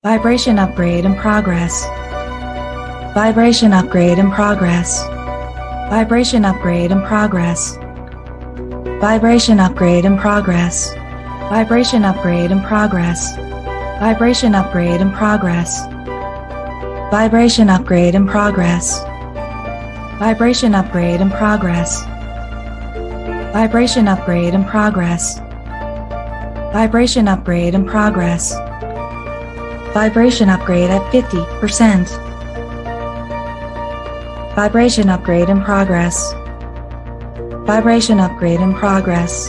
Vibration upgrade in progress. Vibration upgrade in progress. Vibration upgrade in progress. Vibration upgrade in progress. Vibration upgrade in progress. Vibration upgrade in progress. Vibration upgrade in progress. Vibration upgrade in progress. Vibration upgrade in progress. Vibration upgrade in progress. Vibration upgrade at 50%. Vibration upgrade in progress. Vibration upgrade in progress.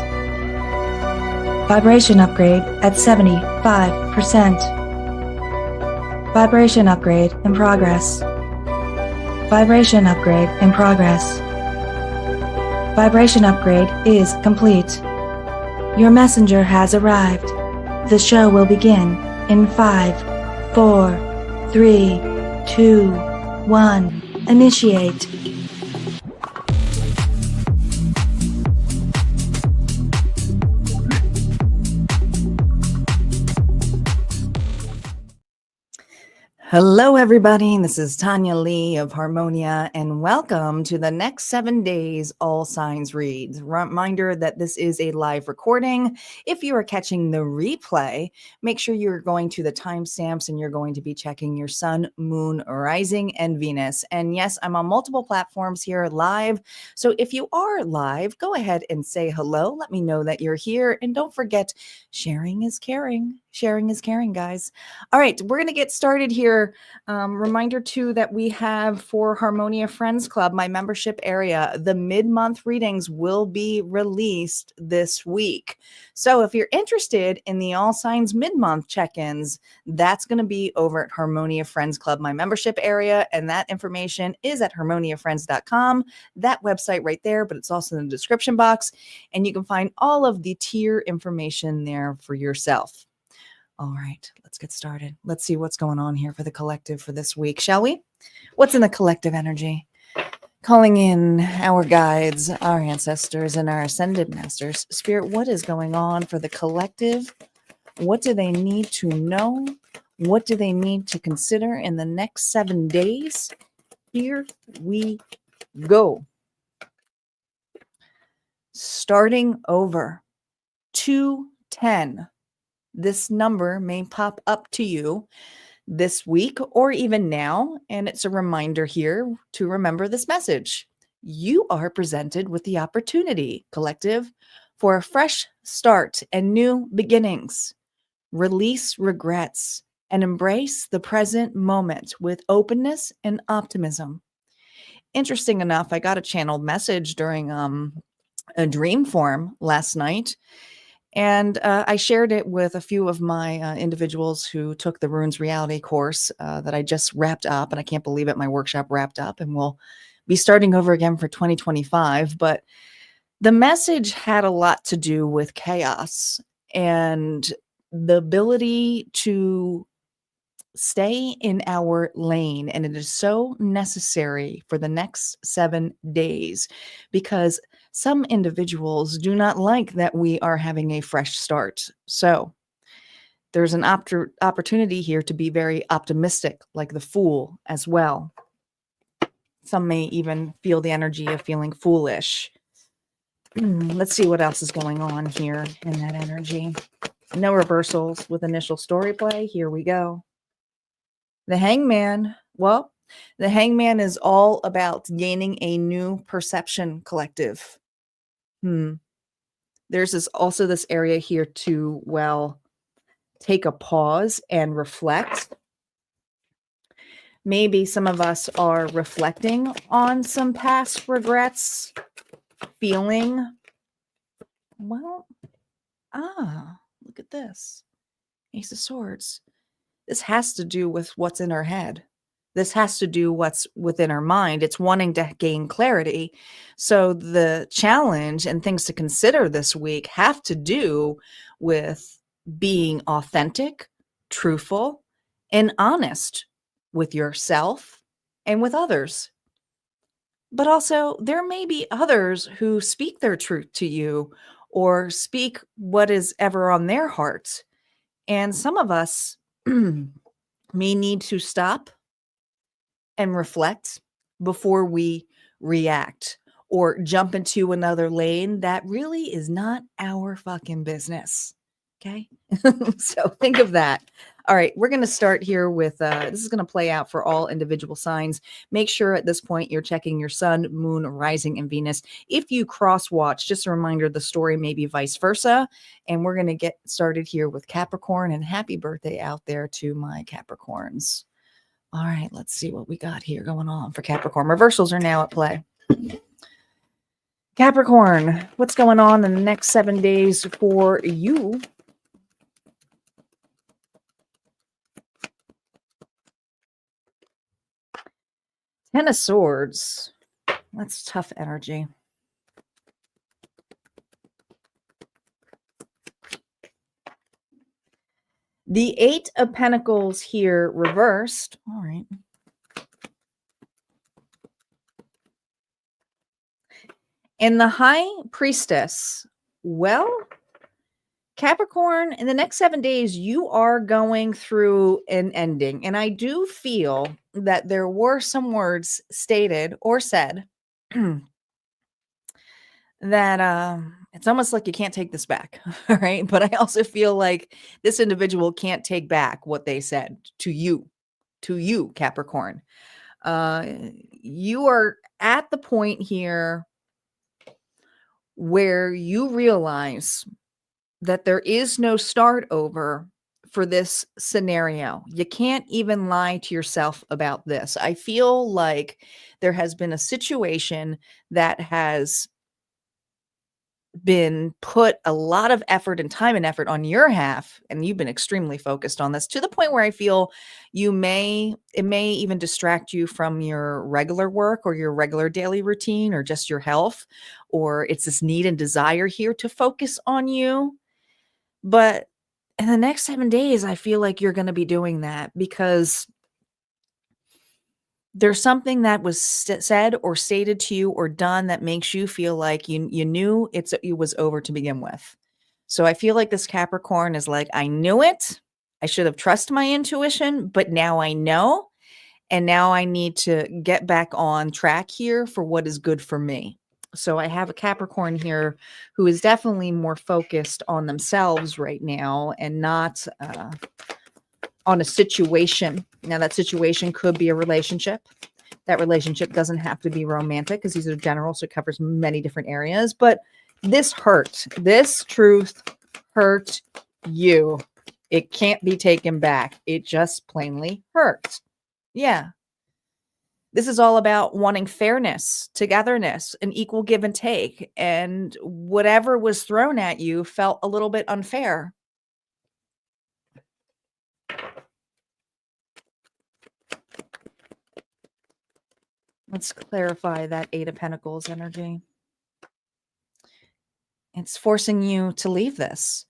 Vibration upgrade at 75%. Vibration upgrade in progress. Vibration upgrade in progress. Vibration upgrade is complete. Your messenger has arrived. The show will begin in 5, 4, 3, 2, 1. Initiate. Hello, everybody. This is Tanya Lee of Harmonia, and welcome to the next 7 days All Signs Reads. Reminder that this is a live recording. If you are catching the replay, make sure you're going to the timestamps and you're going to be checking your sun, moon, rising, and Venus. And yes, I'm on multiple platforms here live. So if you are live, go ahead and say hello. Let me know that you're here. And don't forget, sharing is caring. Sharing is caring, guys. All right, we're going to get started here. Reminder too that we have for Harmonia Friends Club, my membership area, the mid-month readings will be released this week. So if you're interested in the All Signs mid-month check-ins, that's going to be over at Harmonia Friends Club, my membership area, and that information is at harmoniafriends.com. That website right there, but it's also in the description box, and you can find all of the tier information there for yourself. All right, let's get started. Let's see what's going on here for the collective for this week, shall we? What's in the collective energy? Calling in our guides, our ancestors, and our ascended masters. Spirit, what is going on for the collective? What do they need to know? What do they need to consider in the next 7 days? Here we go. Starting over. 210. This number may pop up to you this week or even now, and it's a reminder here to remember this message. You are presented with the opportunity, collective, for a fresh start and new beginnings. Release regrets and embrace the present moment with openness and optimism. Interesting enough, I got a channeled message during a dream form last night. And I shared it with a few of my individuals who took the Runes Reality course that I just wrapped up. And I can't believe it. My workshop wrapped up and we'll be starting over again for 2025. But the message had a lot to do with chaos and the ability to stay in our lane. And it is so necessary for the next 7 days because some individuals do not like that we are having a fresh start. So there's an opportunity here to be very optimistic, like the Fool as well. Some may even feel the energy of feeling foolish. Let's see what else is going on here in that energy. No reversals with initial story play. Here we go. The Hangman. Well, the Hangman is all about gaining a new perception, collective. There's also this area here to, well, take a pause and reflect. Maybe some of us are reflecting on some past regrets, feeling, well, look at this. Ace of Swords. This has to do with what's in our head. This has to do what's within our mind. It's wanting to gain clarity. So the challenge and things to consider this week have to do with being authentic, truthful, and honest with yourself and with others. But also, there may be others who speak their truth to you or speak what is ever on their hearts. And some of us may need to stop and reflect before we react or jump into another lane that really is not our fucking business. Okay. So think of that. All right. We're going to start here with this is going to play out for all individual signs. Make sure at this point you're checking your sun, moon, rising, and Venus. If you cross watch, just a reminder the story may be vice versa. And we're going to get started here with Capricorn, and happy birthday out there to my Capricorns. All right, let's see what we got here going on for Capricorn. Reversals are now at play. Capricorn, what's going on in the next 7 days for you? Ten of Swords. That's tough energy. The Eight of Pentacles here reversed. All right. And the High Priestess. Well, Capricorn, in the next 7 days, you are going through an ending. And I do feel that there were some words stated or said that it's almost like you can't take this back. All right. But I also feel like this individual can't take back what they said to you, Capricorn. You are at the point here where you realize that there is no start over for this scenario. You can't even lie to yourself about this. I feel like there has been a situation that has been put a lot of effort and time and effort on your half, and you've been extremely focused on this to the point where I feel it may even distract you from your regular work or your regular daily routine or just your health, or it's this need and desire here to focus on you. But in the next 7 days, I feel like you're going to be doing that because there's something that was said or stated to you or done that makes you feel like you knew it was over to begin with. So I feel like this Capricorn is like, I knew it. I should have trusted my intuition, but now I know. And now I need to get back on track here for what is good for me. So I have a Capricorn here who is definitely more focused on themselves right now and not on a situation. Now, that situation could be a relationship. That relationship doesn't have to be romantic because these are general, so it covers many different areas. But this hurt. This truth hurt you. It can't be taken back. It just plainly hurts. Yeah. This is all about wanting fairness, togetherness, an equal give and take. And whatever was thrown at you felt a little bit unfair. Let's clarify that Eight of Pentacles energy. It's forcing you to leave this.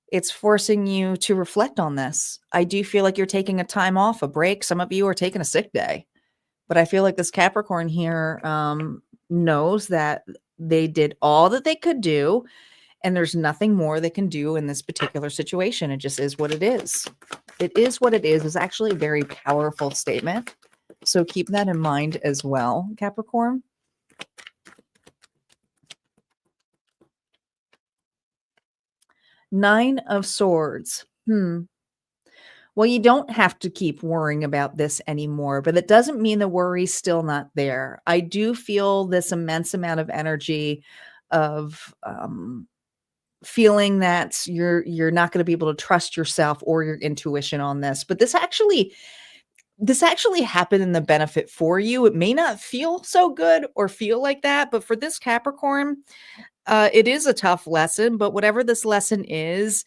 It's forcing you to reflect on this. I do feel like you're taking a time off, a break. Some of you are taking a sick day. But I feel like this Capricorn here knows that they did all that they could do, and there's nothing more they can do in this particular situation. It just is what it is. It is what it is. It's actually a very powerful statement. So keep that in mind as well, Capricorn. Nine of Swords. Well, you don't have to keep worrying about this anymore, but it doesn't mean the worry's still not there. I do feel this immense amount of energy of feeling that you're not going to be able to trust yourself or your intuition on this. But this actually happened in the benefit for you. It may not feel so good or feel like that, but for this Capricorn, it is a tough lesson, but whatever this lesson is,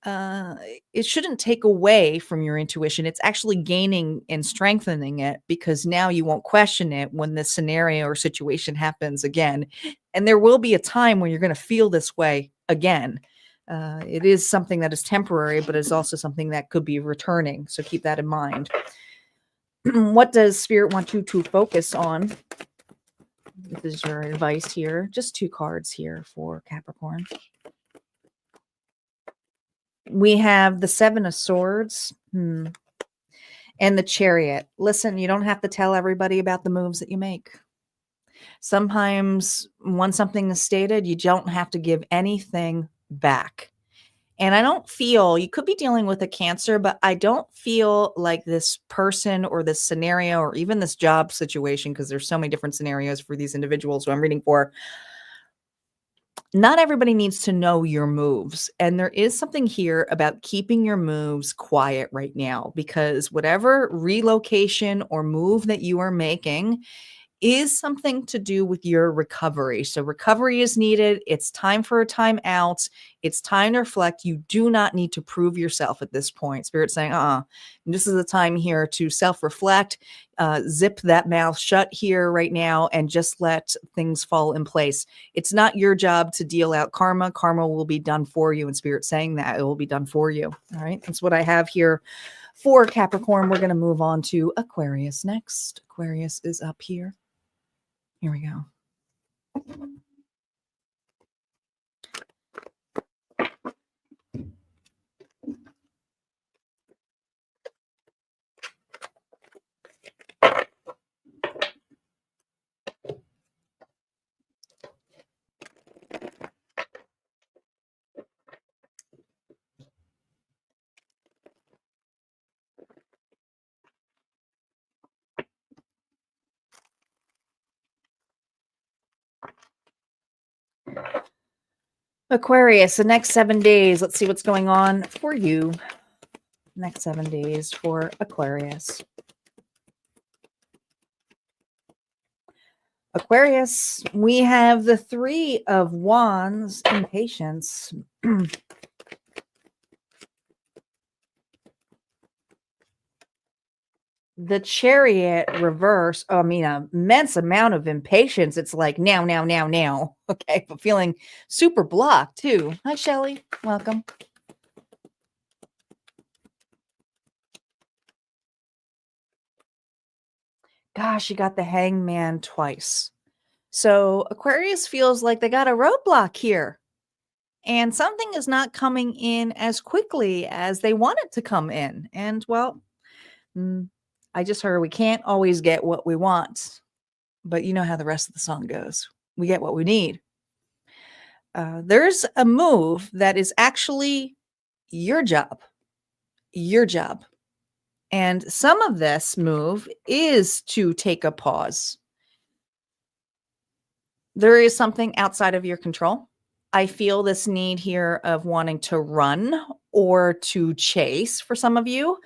it shouldn't take away from your intuition. It's actually gaining and strengthening it because now you won't question it when this scenario or situation happens again. And there will be a time when you're going to feel this way again. It is something that is temporary, but it's also something that could be returning. So keep that in mind. What does Spirit want you to focus on? This is your advice here. Just 2 cards here for Capricorn. We have the Seven of Swords. And the Chariot. Listen, you don't have to tell everybody about the moves that you make. Sometimes once something is stated, you don't have to give anything back. And I don't feel, you could be dealing with a Cancer, but I don't feel like this person or this scenario or even this job situation, because there's so many different scenarios for these individuals who I'm reading for. Not everybody needs to know your moves. And there is something here about keeping your moves quiet right now, because whatever relocation or move that you are making is something to do with your recovery. So recovery is needed. It's time for a time out. It's time to reflect. You do not need to prove yourself at this point. Spirit's saying, this is the time here to self-reflect, zip that mouth shut here right now, and just let things fall in place. It's not your job to deal out karma. Karma will be done for you. And Spirit's saying that it will be done for you. All right. That's what I have here for Capricorn. We're going to move on to Aquarius next. Aquarius is up here. Here we go. Aquarius, the next 7 days. Let's see what's going on for you. Next 7 days for Aquarius. Aquarius, we have the Three of Wands, impatience. The Chariot reverse. Oh, I mean, an immense amount of impatience. It's like now, now, now, now. Okay, but feeling super blocked too. Hi, Shelly. Welcome. Gosh, you got the Hangman twice. So Aquarius feels like they got a roadblock here. And something is not coming in as quickly as they want it to come in. And well, I just heard we can't always get what we want. But you know how the rest of the song goes. We get what we need. There's a move that is actually your job. Your job. And some of this move is to take a pause. There is something outside of your control. I feel this need here of wanting to run or to chase for some of you.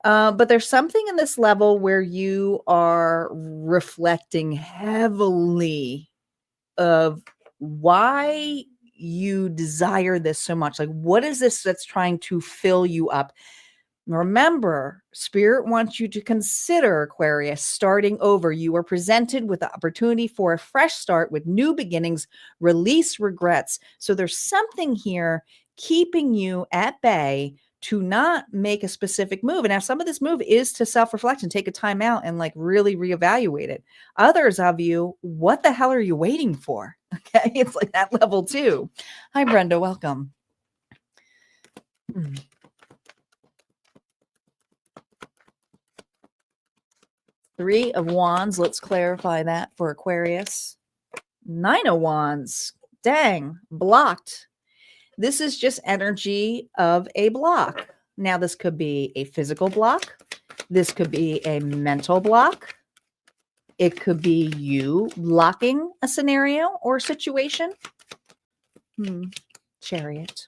But there's something in this level where you are reflecting heavily of why you desire this so much. Like, what is this that's trying to fill you up? Remember, Spirit wants you to consider, Aquarius, starting over. You are presented with the opportunity for a fresh start with new beginnings, release regrets. So there's something here keeping you at bay to not make a specific move. And now some of this move is to self-reflect and take a time out and like really reevaluate it. Others of you, what the hell are you waiting for? Okay, it's like that level too. Hi, Brenda, welcome. Three of Wands. Let's clarify that for Aquarius. Nine of Wands. Dang, blocked. This is just energy of a block. Now, this could be a physical block. This could be a mental block. It could be you blocking a scenario or situation. Chariot.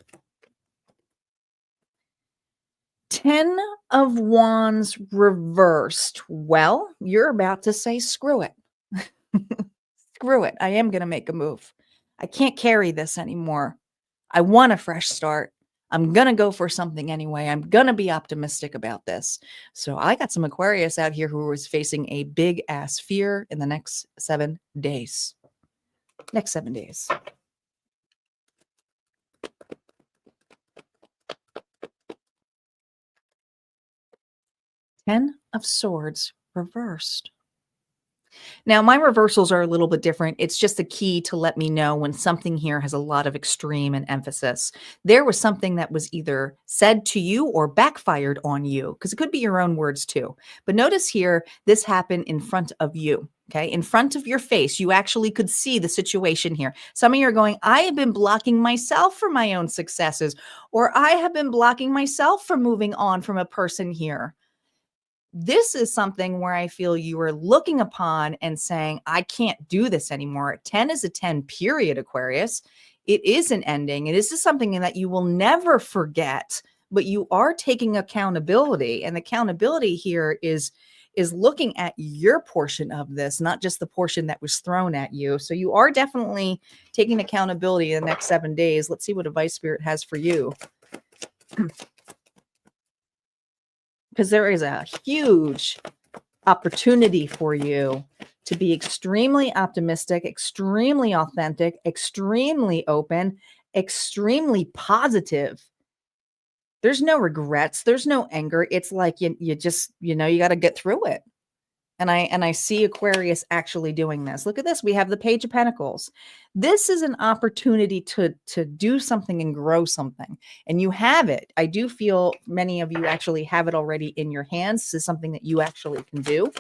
10 of Wands reversed. Well, you're about to say, screw it. Screw it. I am going to make a move. I can't carry this anymore. I want a fresh start. I'm going to go for something anyway. I'm going to be optimistic about this. So I got some Aquarius out here who is facing a big ass fear in the next 7 days. Next 7 days. Ten of Swords reversed. Now, my reversals are a little bit different. It's just a key to let me know when something here has a lot of extreme and emphasis. There was something that was either said to you or backfired on you, because it could be your own words too. But notice here, this happened in front of you. Okay, in front of your face, you actually could see the situation here. Some of you are going, I have been blocking myself from my own successes, or I have been blocking myself from moving on from a person here. This is something where I feel you are looking upon and saying, I can't do this anymore. 10 is a 10 period, Aquarius. It is an ending. And this is something that you will never forget, but you are taking accountability. And accountability here is looking at your portion of this, not just the portion that was thrown at you. So you are definitely taking accountability in the next 7 days. Let's see what Advice Spirit has for you. Because there is a huge opportunity for you to be extremely optimistic, extremely authentic, extremely open, extremely positive. There's no regrets. There's no anger. It's like you just, you got to get through it. And I see Aquarius actually doing this. Look at this. We have the Page of Pentacles. This is an opportunity to do something and grow something. And you have it. I do feel many of you actually have it already in your hands. This is something that you actually can do.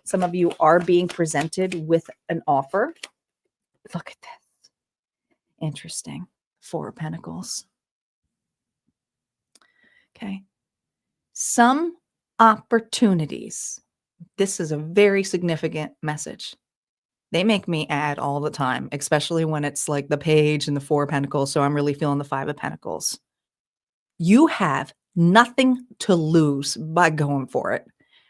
Some of you are being presented with an offer. Look at this. Interesting. Four of Pentacles. Okay. Some opportunities. This is a very significant message. They make me add all the time, especially when it's like the Page and the Four of Pentacles. So I'm really feeling the Five of Pentacles. You have nothing to lose by going for it.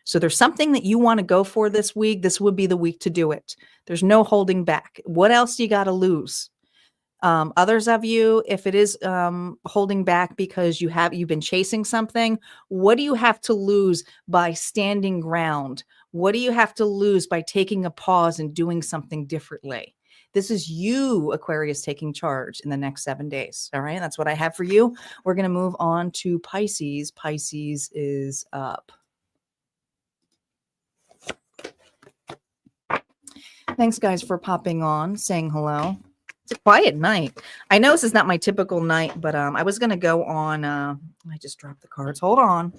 So there's something that you want to go for this week. This would be the week to do it. There's no holding back. What else do you got to lose? Others of you, if it is holding back because you've been chasing something, what do you have to lose by standing ground? What do you have to lose by taking a pause and doing something differently? This is you, Aquarius, taking charge in the next 7 days. All right, that's what I have for you. We're going to move on to Pisces. Pisces is up. Thanks, guys, for popping on, saying hello. It's a quiet night. I know this is not my typical night, but I was going to go on. I just dropped the cards. Hold on.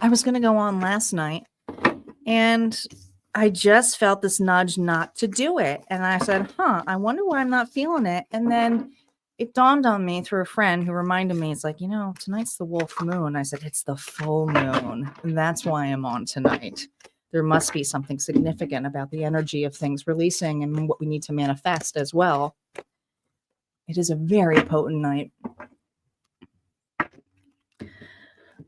I was going to go on last night, and I just felt this nudge not to do it. And I said, I wonder why I'm not feeling it. And then it dawned on me through a friend who reminded me, it's like, tonight's the wolf moon. I said, it's the full moon. And that's why I'm on tonight. There must be something significant about the energy of things releasing and what we need to manifest as well. It is a very potent night.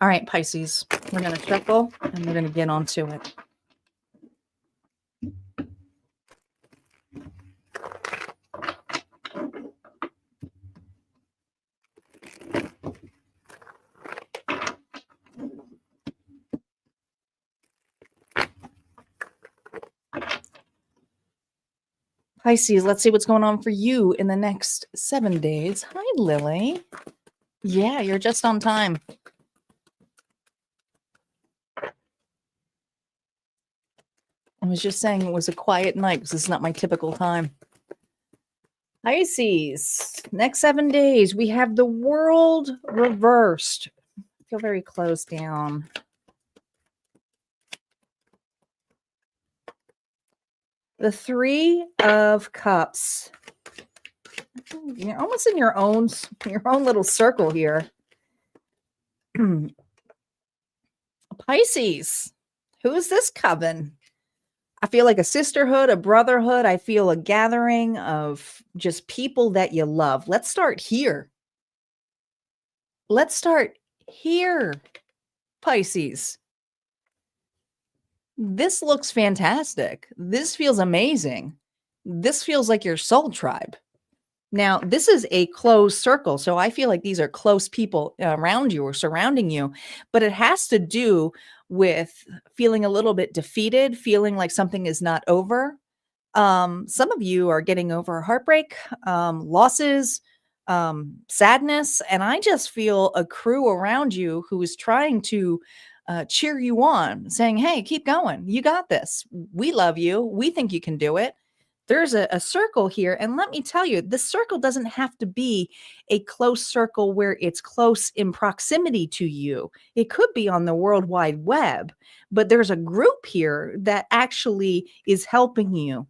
All right, Pisces, we're going to shuffle and we're going to get onto it. Pisces, let's see what's going on for you in the next 7 days. Hi, Lily. Yeah, you're just on time. I was just saying it was a quiet night because it's not my typical time. Pisces, next 7 days, we have the world reversed. I feel very closed down. The Three of Cups. You're almost in your own little circle here. Pisces, who is this coven? I feel like a sisterhood, a brotherhood. I feel a gathering of just people that you love. Let's start here. Let's start here, Pisces. This looks fantastic. This feels amazing. This feels like your soul tribe. Now, this is a closed circle, so I feel like these are close people around you or surrounding you, but it has to do with feeling a little bit defeated, feeling like something is not over. Some of you are getting over a heartbreak, losses, sadness. And I just feel a crew around you who is trying to cheer you on, saying, hey, keep going. You got this. We love you. We think you can do it. There's a circle here. And let me tell you, this circle doesn't have to be a close circle where it's close in proximity to you. It could be on the World Wide Web, but there's a group here that actually is helping you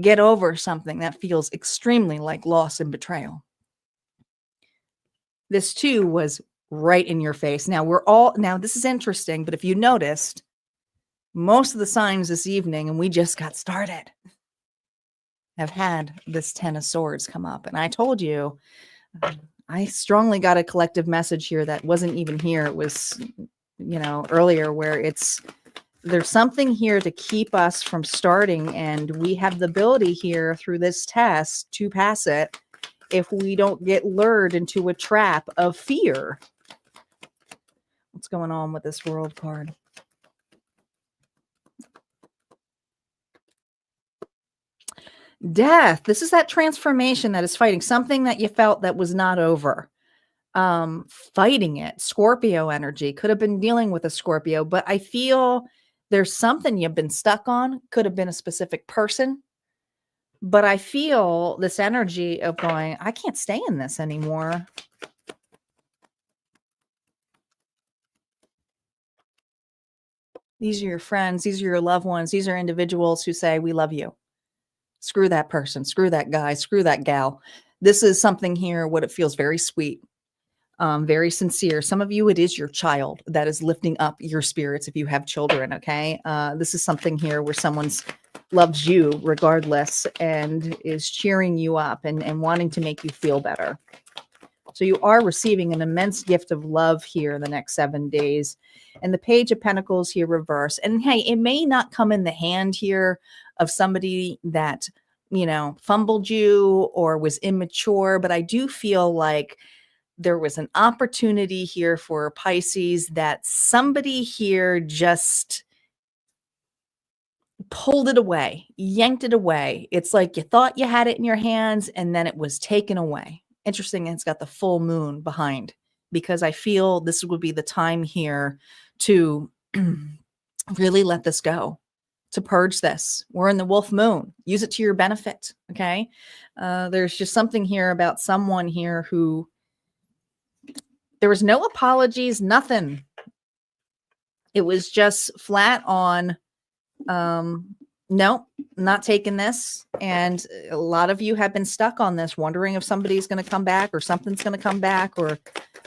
get over something that feels extremely like loss and betrayal. This too was right in your face. Now this is interesting, but if you noticed, most of the signs this evening, and we just got started, have had this 10 of Swords come up. And I told you, I strongly got a collective message here that wasn't even here. It was, earlier, where there's something here to keep us from starting. And we have the ability here through this test to pass it if we don't get lured into a trap of fear. What's going on with this World card? Death. This is that transformation that is fighting something that you felt that was not over. Fighting it. Scorpio energy. Could have been dealing with a Scorpio, but I feel there's something you've been stuck on. Could have been a specific person. But I feel this energy of going, I can't stay in this anymore. These are your friends. These are your loved ones. These are individuals who say, we love you. Screw that person. Screw that guy. Screw that gal. This is something here, what it feels very sweet, very sincere. Some of you, it is your child that is lifting up your spirits if you have children, okay? This is something here where someone's loves you regardless and is cheering you up and wanting to make you feel better. So you are receiving an immense gift of love here in the next 7 days. And the Page of Pentacles here reverse. And hey, it may not come in the hand here of somebody that, fumbled you or was immature, but I do feel like there was an opportunity here for Pisces that somebody here just pulled it away, yanked it away. It's like you thought you had it in your hands and then it was taken away. Interesting. It's got the full moon behind, because I feel this would be the time here to really let this go, to purge this. We're in the wolf moon. Use it to your benefit. Okay. There's just something here about someone here who there was no apologies, nothing. It was just flat on, no, not taking this. And a lot of you have been stuck on this, wondering if somebody's going to come back or something's going to come back, or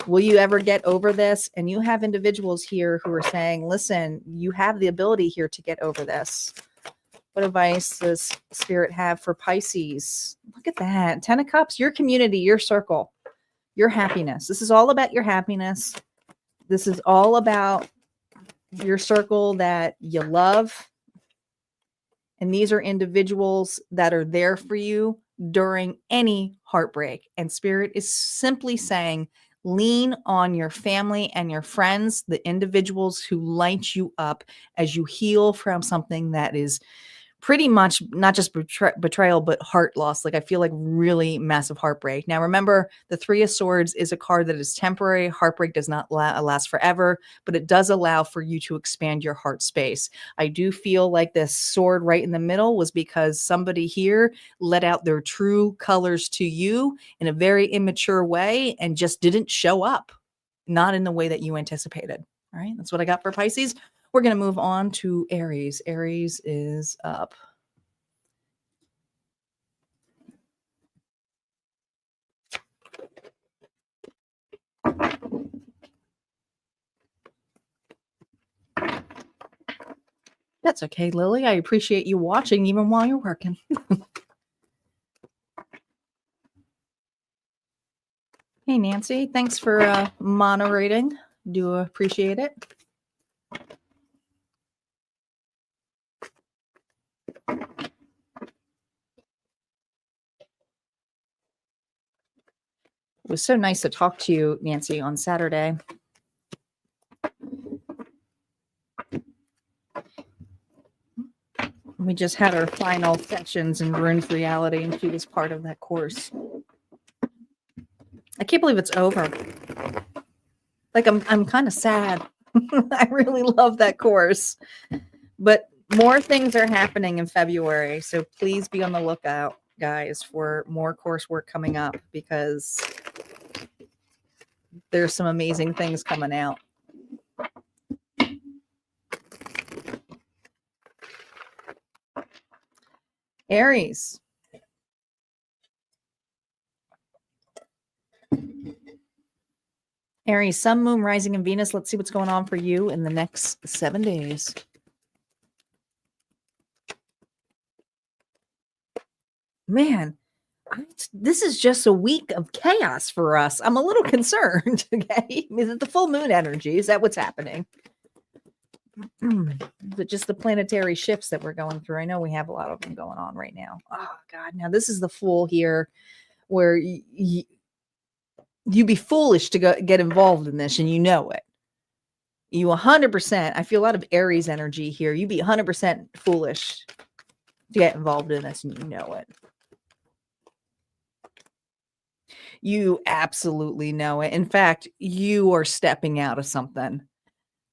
will you ever get over this? And you have individuals here who are saying, listen, you have the ability here to get over this. What advice does Spirit have for Pisces? Look at that. 10 of Cups, your community, your circle, your happiness. This is all about your happiness. This is all about your circle that you love. And these are individuals that are there for you during any heartbreak. And Spirit is simply saying, lean on your family and your friends, the individuals who light you up as you heal from something that is pretty much not just betrayal, but heart loss. Like I feel like really massive heartbreak. Now, remember, the 3 of Swords is a card that is temporary. Heartbreak does not last forever, but it does allow for you to expand your heart space. I do feel like this sword right in the middle was because somebody here let out their true colors to you in a very immature way and just didn't show up, not in the way that you anticipated. All right, that's what I got for Pisces. We're going to move on to Aries. Aries is up. That's okay, Lily. I appreciate you watching even while you're working. Hey, Nancy. Thanks for moderating. Do appreciate it. It was so nice to talk to you, Nancy, on Saturday. We just had our final sessions in Rune's Reality, and she was part of that course. I can't believe it's over. Like I'm kind of sad. I really love that course. But more things are happening in February, so please be on the lookout, guys, for more coursework coming up because there's some amazing things coming out. Aries. Aries, Sun, Moon, Rising, and Venus. Let's see what's going on for you in the next 7 days. Man, this is just a week of chaos for us. I'm a little concerned. Okay. Is it the full moon energy? Is that what's happening? Is it just the planetary shifts that we're going through? I know we have a lot of them going on right now. Oh, God. Now, this is the Fool here where you be foolish to get involved in this, and you know it. You 100%. I feel a lot of Aries energy here. You be 100% foolish to get involved in this, and you know it. You absolutely know it. In fact, you are stepping out of something.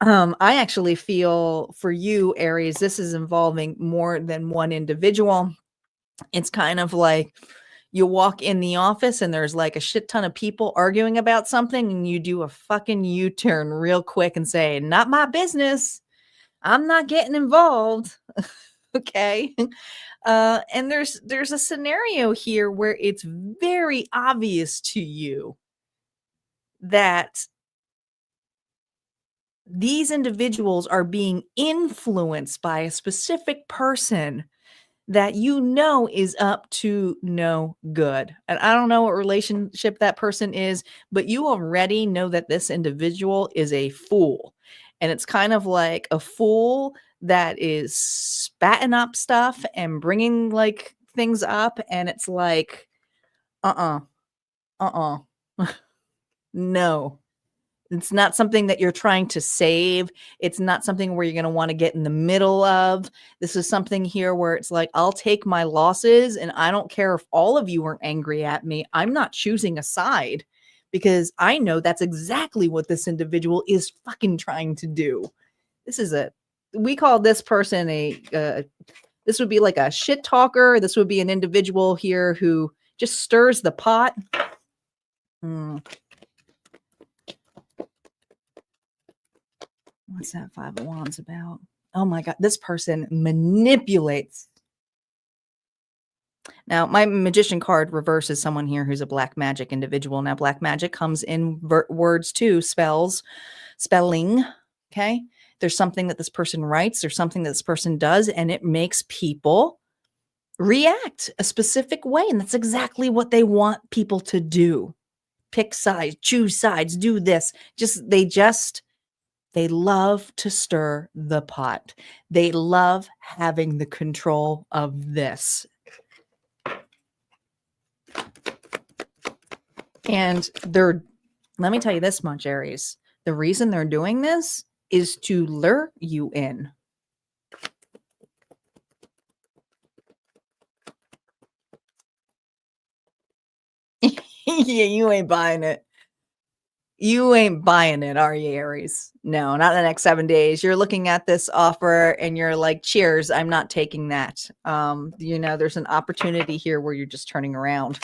I actually feel for you, Aries, this is involving more than one individual. It's kind of like you walk in the office and there's like a shit ton of people arguing about something, and you do a fucking U-turn real quick and say, not my business. I'm not getting involved. Okay. And there's a scenario here where it's very obvious to you that these individuals are being influenced by a specific person that you know is up to no good. And I don't know what relationship that person is, but you already know that this individual is a fool. And it's kind of like a fool that is spatting up stuff and bringing like things up. And it's like, no. It's not something that you're trying to save. It's not something where you're going to want to get in the middle of. This is something here where it's like, I'll take my losses, and I don't care if all of you are angry at me. I'm not choosing a side because I know that's exactly what this individual is fucking trying to do. We call this person this would be like a shit talker. This would be an individual here who just stirs the pot. What's that Five of Wands about? Oh my God, this person manipulates. Now, my Magician card reverses someone here who's a black magic individual. Now, black magic comes in words too, spells, spelling, okay? There's something that this person writes, there's something that this person does, and it makes people react a specific way, and that's exactly what they want people to do. Pick sides, choose sides, do this. They love to stir the pot. They love having the control of this. And let me tell you this much, Aries. The reason they're doing this is to lure you in. Yeah, you ain't buying it. You ain't buying it, are you, Aries? No, not in the next 7 days. You're looking at this offer and you're like, cheers, I'm not taking that. There's an opportunity here where you're just turning around.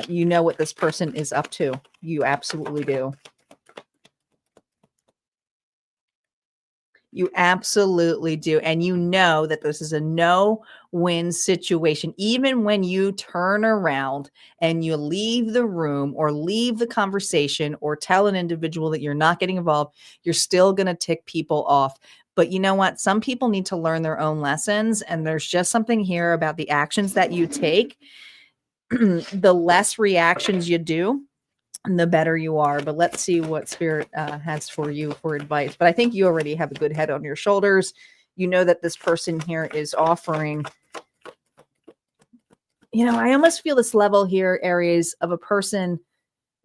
You know what this person is up to. You absolutely do. You absolutely do. And you know that this is a no-win situation. Even when you turn around and you leave the room or leave the conversation or tell an individual that you're not getting involved, you're still going to tick people off. But you know what? Some people need to learn their own lessons. And there's just something here about the actions that you take. The less reactions you do, the better you are. But let's see what Spirit has for you for advice. But I think you already have a good head on your shoulders. You know that this person here is offering, I almost feel this level here, Aries, of a person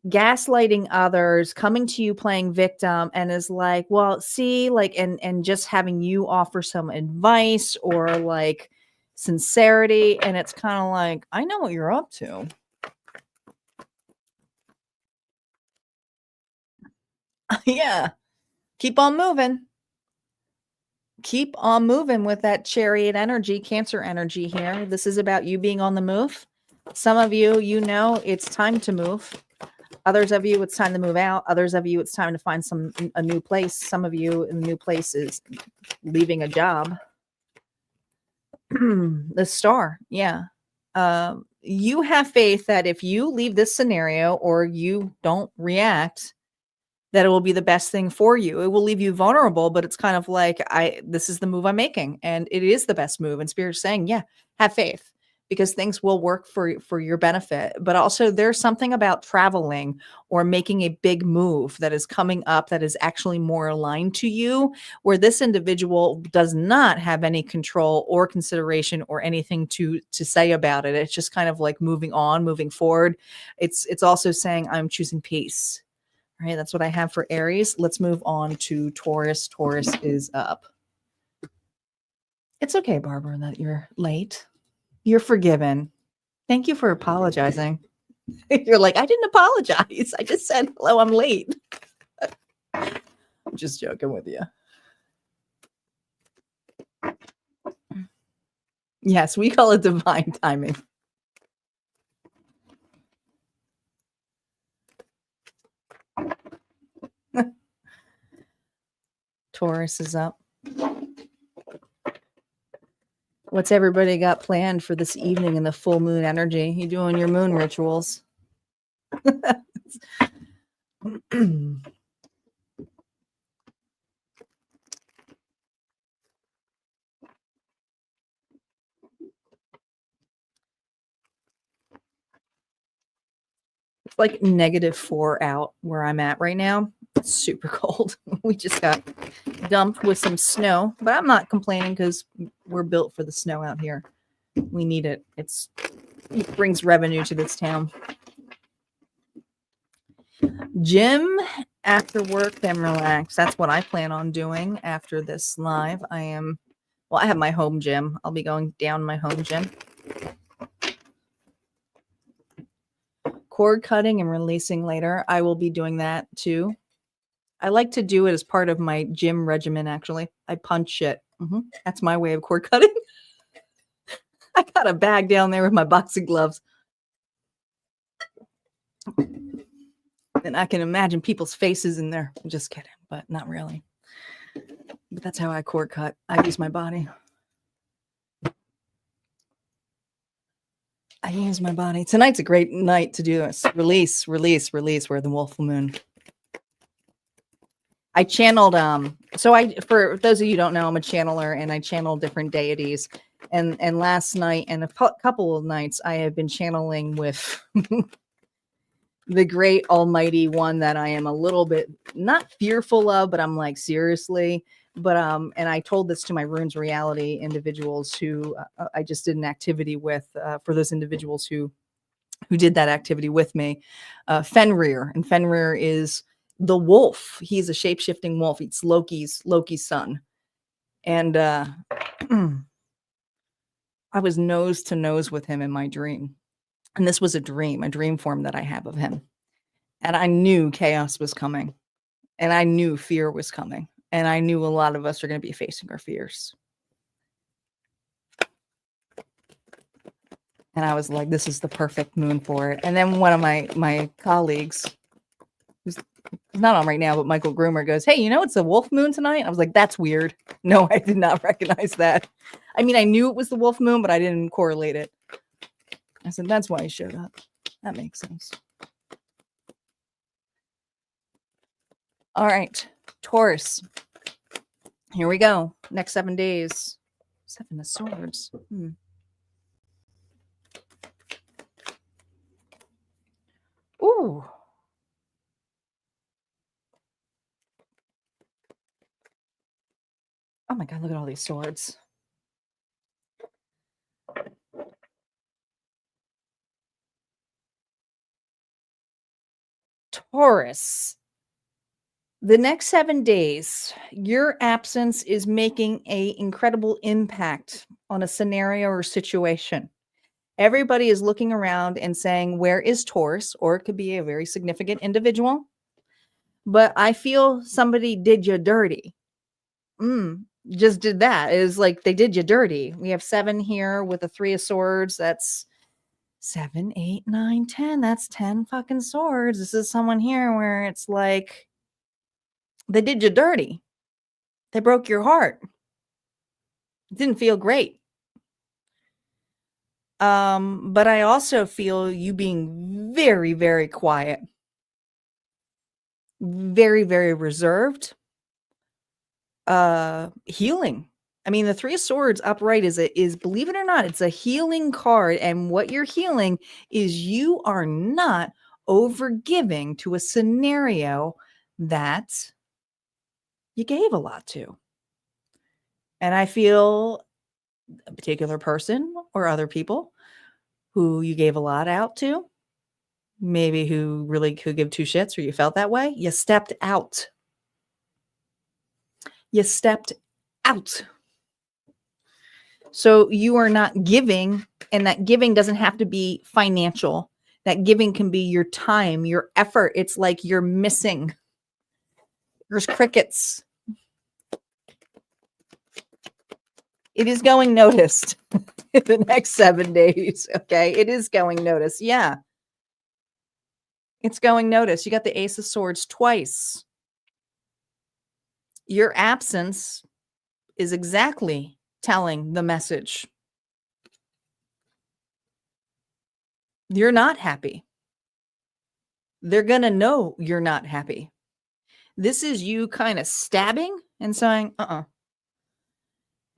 gaslighting others, coming to you playing victim, and is like, well, see, like, and just having you offer some advice or like sincerity. And it's kind of like, I know what you're up to. Yeah. Keep on moving. Keep on moving with that chariot energy, Cancer energy here. This is about you being on the move. Some of you, you know, it's time to move. Others of you, it's time to move out. Others of you, it's time to find a new place. Some of you, in the new place is leaving a job. The star, yeah. You have faith that if you leave this scenario or you don't react, that it will be the best thing for you. It will leave you vulnerable, but it's kind of like, this is the move I'm making, and it is the best move. And Spirit's saying, yeah, have faith, because things will work for your benefit. But also there's something about traveling or making a big move that is coming up that is actually more aligned to you, where this individual does not have any control or consideration or anything to say about it. It's just kind of like moving on, moving forward. It's also saying, I'm choosing peace. All right, that's what I have for Aries. Let's move on to Taurus. Taurus is up. It's okay, Barbara, that you're late. You're forgiven. Thank you for apologizing. You're like, I didn't apologize. I just said, hello, I'm late. I'm just joking with you. Yes, we call it divine timing. Taurus is up. What's everybody got planned for this evening in the full moon energy? You doing your moon rituals? It's like -4 out where I'm at right now. It's super cold. We just got dumped with some snow, but I'm not complaining because we're built for the snow out here. We need it. It brings revenue to this town. Gym after work, then relax. That's what I plan on doing after this live. I have my home gym. I'll be going down my home gym. Cord cutting and releasing later. I will be doing that too. I like to do it as part of my gym regimen, actually. I punch it. That's my way of cord cutting. I got a bag down there with my boxing gloves. And I can imagine people's faces in there. I'm just kidding, but not really. But that's how I cord cut. I use my body. I use my body. Tonight's a great night to do this. Release. We're the wolf moon. I channeled, for those of you who don't know, I'm a channeler and I channel different deities. And last night and a couple of nights, I have been channeling with the great almighty one that I am a little bit not fearful of, but I'm like, seriously. But and I told this to my Runes Reality individuals who I just did an activity with, for those individuals who did that activity with me, Fenrir. And Fenrir is the wolf. He's a shape-shifting wolf. It's Loki's son. And I was nose to nose with him in my dream. And this was a dream form that I have of him. And I knew chaos was coming. And I knew fear was coming. And I knew a lot of us are going to be facing our fears. And I was like, this is the perfect moon for it. And then one of my colleagues, who's not on right now, but Michael Groomer goes, hey, you know, it's a wolf moon tonight. I was like, that's weird. No, I did not recognize that. I mean, I knew it was the wolf moon, but I didn't correlate it. I said, that's why he showed up. That makes sense. All right, Taurus. Here we go. Next 7 days. 7 of Swords. Ooh. Oh my God, look at all these swords. Taurus. The next 7 days, your absence is making an incredible impact on a scenario or situation. Everybody is looking around and saying, where is Taurus? Or it could be a very significant individual. but I feel somebody did you dirty. Just did that. It was like they did you dirty. We have 7 here with the 3 of swords. That's 7, 8, 9, 10. That's 10 fucking swords. This is someone here where it's like they did you dirty. They broke your heart. It didn't feel great. But I also feel you being very, very quiet, very, very reserved, healing. I mean, the 3 of swords upright is believe it or not, it's a healing card. And what you're healing is you are not overgiving to a scenario that you gave a lot to. And I feel a particular person or other people who you gave a lot out to, maybe who really could give 2 shits, or you felt that way, you stepped out. You stepped out. So you are not giving, and that giving doesn't have to be financial. That giving can be your time, your effort. It's like you're missing. There's crickets. It is going noticed in the next 7 days. Okay. It is going noticed. Yeah. It's going noticed. You got the Ace of Swords twice. Your absence is exactly telling the message. You're not happy. They're going to know you're not happy. This is you kind of stabbing and saying, now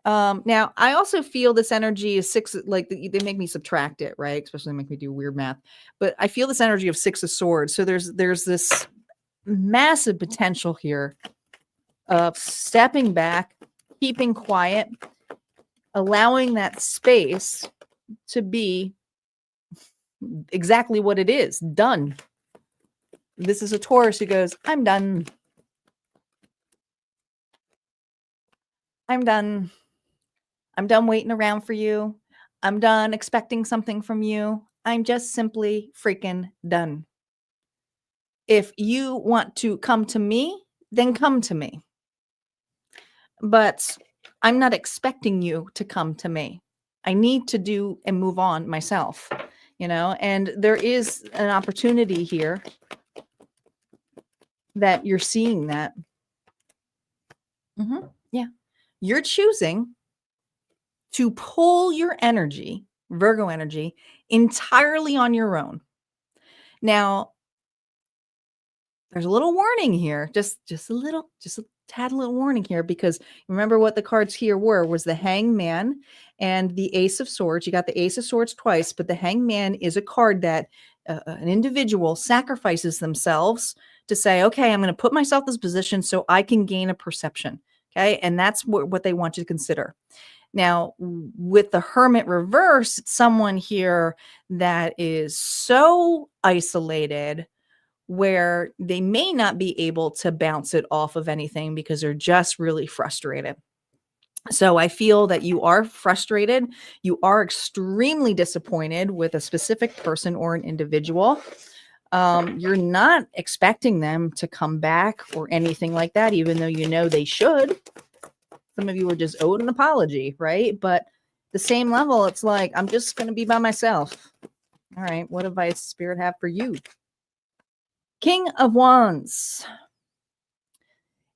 I also feel this energy is 6, like they make me subtract it, right? Especially make me do weird math, but I feel this energy of 6 of swords. So there's this massive potential here of stepping back, keeping quiet, allowing that space to be exactly what it is, done. This is a Taurus who goes, I'm done. I'm done. I'm done waiting around for you. I'm done expecting something from you. I'm just simply freaking done. If you want to come to me, then come to me. But I'm not expecting you to come to me. I need to do and move on myself, and there is an opportunity here that you're seeing that. Yeah. You're choosing to pull your energy, Virgo energy, entirely on your own. Now, there's a little warning here, just a tad little warning here, because remember what the cards here was the Hangman and the Ace of Swords. You got the Ace of Swords twice, but the Hangman is a card that an individual sacrifices themselves to say, okay, I'm going to put myself in this position so I can gain a perception. Okay. And that's what they want you to consider. Now, with the Hermit reverse, it's someone here that is so isolated where they may not be able to bounce it off of anything because they're just really frustrated. So I feel that you are frustrated. You are extremely disappointed with a specific person or an individual. You're not expecting them to come back or anything like that, even though you know they should. Some of you are just owed an apology, right? But the same level, it's like, I'm just going to be by myself. All right. What advice does Spirit have for you? King of Wands.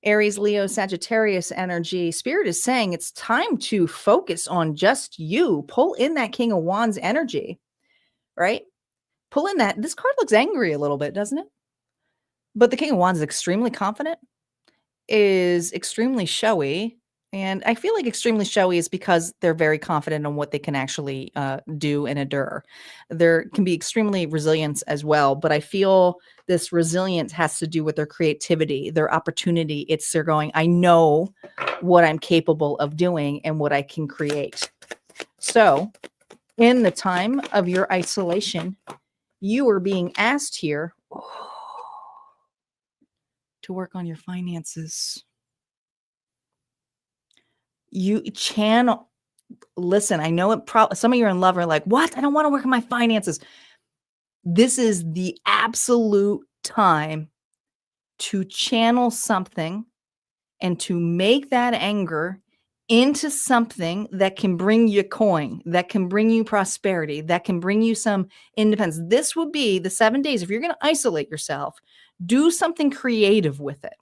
Aries, Leo, Sagittarius energy. Spirit is saying it's time to focus on just you. Pull in that King of Wands energy, right? Pull in that. This card looks angry a little bit, doesn't it? But the King of Wands is extremely confident, is extremely showy. And I feel like extremely showy is because they're very confident on what they can actually do and endure. There can be extremely resilience as well, but I feel this resilience has to do with their creativity, their opportunity. They're going, I know what I'm capable of doing and what I can create. So in the time of your isolation, you are being asked here to work on your finances. You channel, listen, I know some of you are in love are like, what? I don't want to work on my finances. This is the absolute time to channel something and to make that anger into something that can bring you coin, that can bring you prosperity, that can bring you some independence. This will be the 7 days. If you're going to isolate yourself, do something creative with it.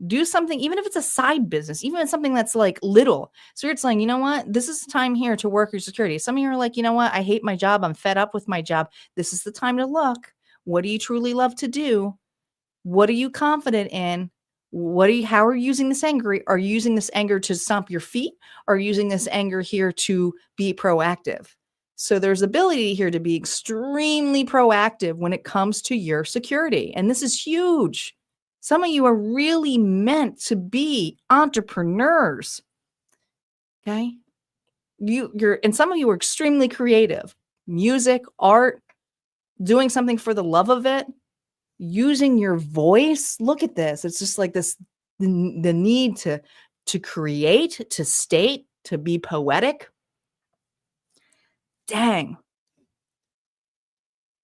Do something, even if it's a side business, even if it's something that's like little. So you're saying, you know what? This is the time here to work your security. Some of you are like, you know what? I hate my job. I'm fed up with my job. This is the time to look. What do you truly love to do? What are you confident in? How are you using this anger? Are you using this anger to stomp your feet? Or are you using this anger here to be proactive? So there's ability here to be extremely proactive when it comes to your security. And this is huge. Some of you are really meant to be entrepreneurs. Okay. And some of you are extremely creative. Music, art, doing something for the love of it, using your voice. Look at this. It's just like this, the need to create, to state, to be poetic. Dang.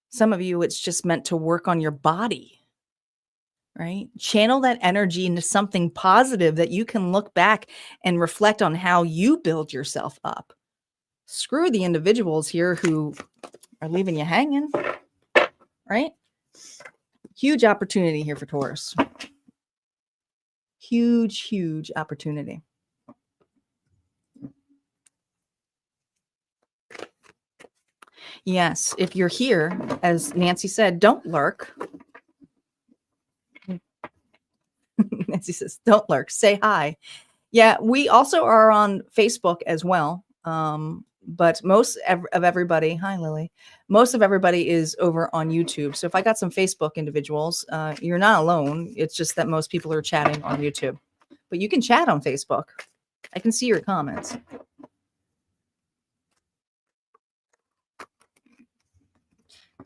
Some of you, it's just meant to work on your body. Right? Channel that energy into something positive that you can look back and reflect on how you build yourself up. Screw the individuals here who are leaving you hanging, right? Huge opportunity here for Taurus. Huge, huge opportunity. Yes, if you're here, as Nancy said, don't lurk. Nancy says, don't lurk, say hi. Yeah, we also are on Facebook as well. But most of everybody, hi Lily, most of everybody is over on YouTube. So if I got some Facebook individuals, you're not alone. It's just that most people are chatting on YouTube. But you can chat on Facebook. I can see your comments.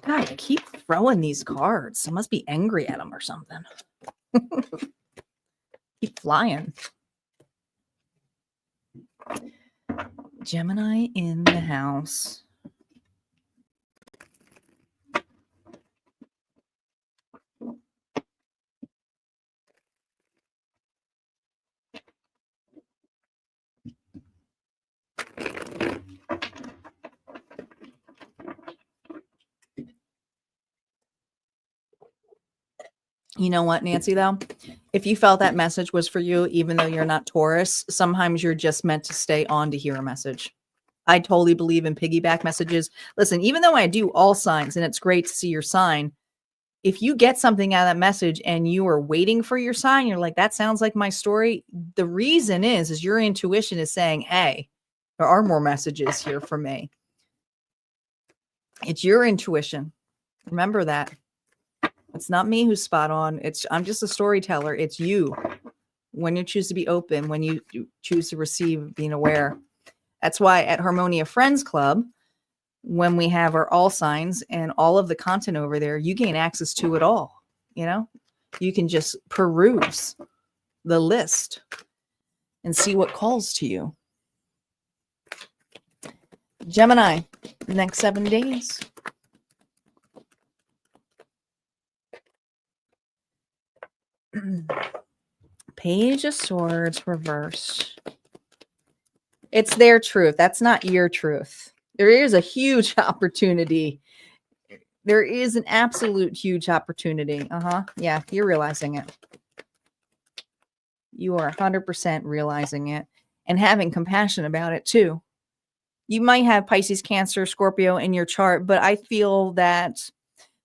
God, I keep throwing these cards. I must be angry at them or something. Keep flying. Gemini in the house. You know what, Nancy, though? If you felt that message was for you, even though you're not Taurus, sometimes you're just meant to stay on to hear a message. I totally believe in piggyback messages. Listen, even though I do all signs and it's great to see your sign, if you get something out of that message and you are waiting for your sign, you're like, that sounds like my story. The reason is your intuition is saying, hey, there are more messages here for me. It's your intuition. Remember that. It's not me who's spot on. I'm just a storyteller. It's you. When you choose to be open, when you choose to receive, being aware. That's why at Harmonia Friends Club, when we have our all signs and all of the content over there, you gain access to it all. You know, you can just peruse the list and see what calls to you. Gemini, the next 7 days. Page of Swords reversed. It's their truth. That's not your truth. There is a huge opportunity. There is an absolute huge opportunity. Yeah, you're realizing it. You are 100% realizing it and having compassion about it too. You might have Pisces, Cancer, Scorpio in your chart, but I feel that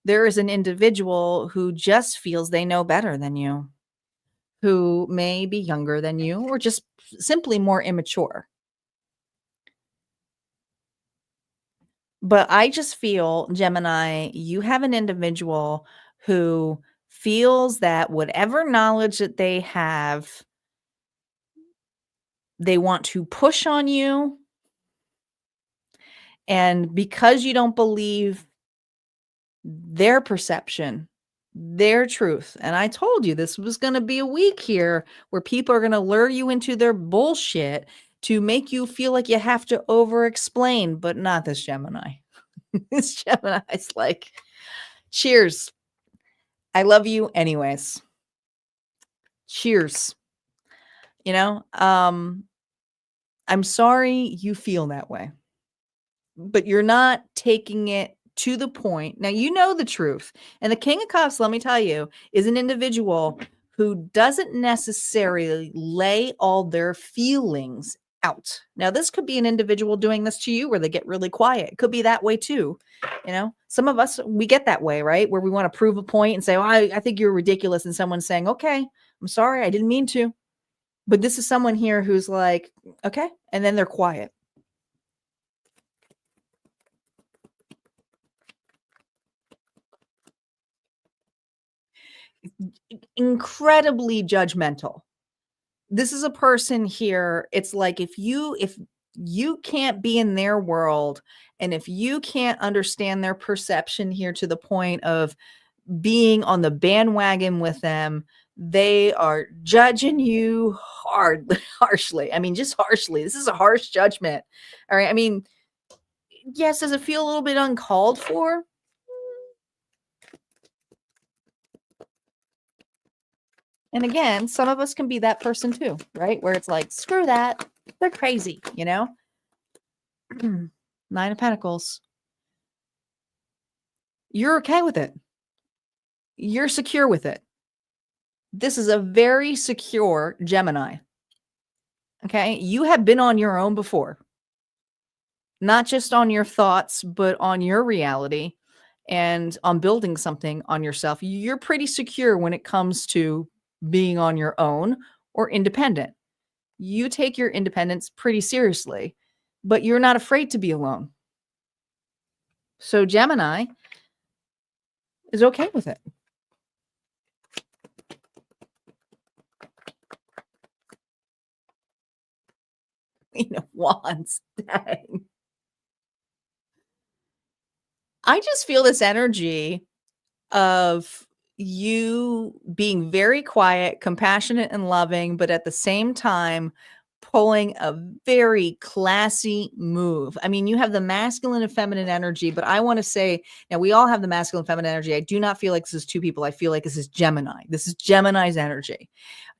there is an individual who just feels they know better than you, who may be younger than you or just simply more immature. But I just feel, Gemini, you have an individual who feels that whatever knowledge that they have, they want to push on you. And because you don't believe their perception, their truth, and I told you this was going to be a week here where people are going to lure you into their bullshit to make you feel like you have to over-explain, but not this Gemini. This Gemini's like, cheers. I love you anyways. Cheers. You know, I'm sorry you feel that way, but you're not taking it to the point. Now, you know the truth. And the King of Cups, let me tell you, is an individual who doesn't necessarily lay all their feelings out. Now, this could be an individual doing this to you where they get really quiet. It could be that way too. You know, some of us, we get that way, right? Where we want to prove a point and say, oh, I think you're ridiculous. And someone's saying, okay, I'm sorry, I didn't mean to. But this is someone here who's like, okay. And then they're quiet. Incredibly judgmental. This is a person here. It's like if you can't be in their world and if you can't understand their perception here to the point of being on the bandwagon with them, they are judging you harshly. I mean, just harshly. This is a harsh judgment. All right. I mean, yes, does it feel a little bit uncalled for? And again, some of us can be that person too, right? Where it's like, screw that. They're crazy, you know? 9 of Pentacles. You're okay with it. You're secure with it. This is a very secure Gemini. Okay? You have been on your own before. Not just on your thoughts, but on your reality and on building something on yourself. You're pretty secure when it comes to being on your own or independent. You take your independence pretty seriously, but you're not afraid to be alone. So Gemini is okay with it. Queen of Wands. Dang. I just feel this energy of you being very quiet, compassionate, and loving, but at the same time, pulling a very classy move. I mean, you have the masculine and feminine energy, but I want to say now we all have the masculine and feminine energy. I do not feel like this is two people. I feel like this is Gemini. This is Gemini's energy.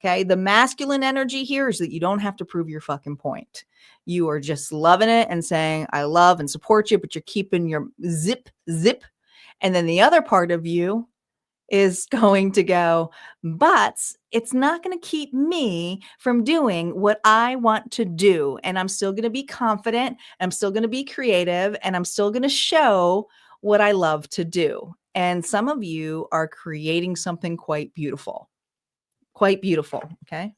Okay. The masculine energy here is that you don't have to prove your fucking point. You are just loving it and saying, I love and support you, but you're keeping your zip. And then the other part of you is going to go, but it's not going to keep me from doing what I want to do. And I'm still going to be confident. I'm still going to be creative and I'm still going to show what I love to do. And some of you are creating something quite beautiful. Quite beautiful. Okay.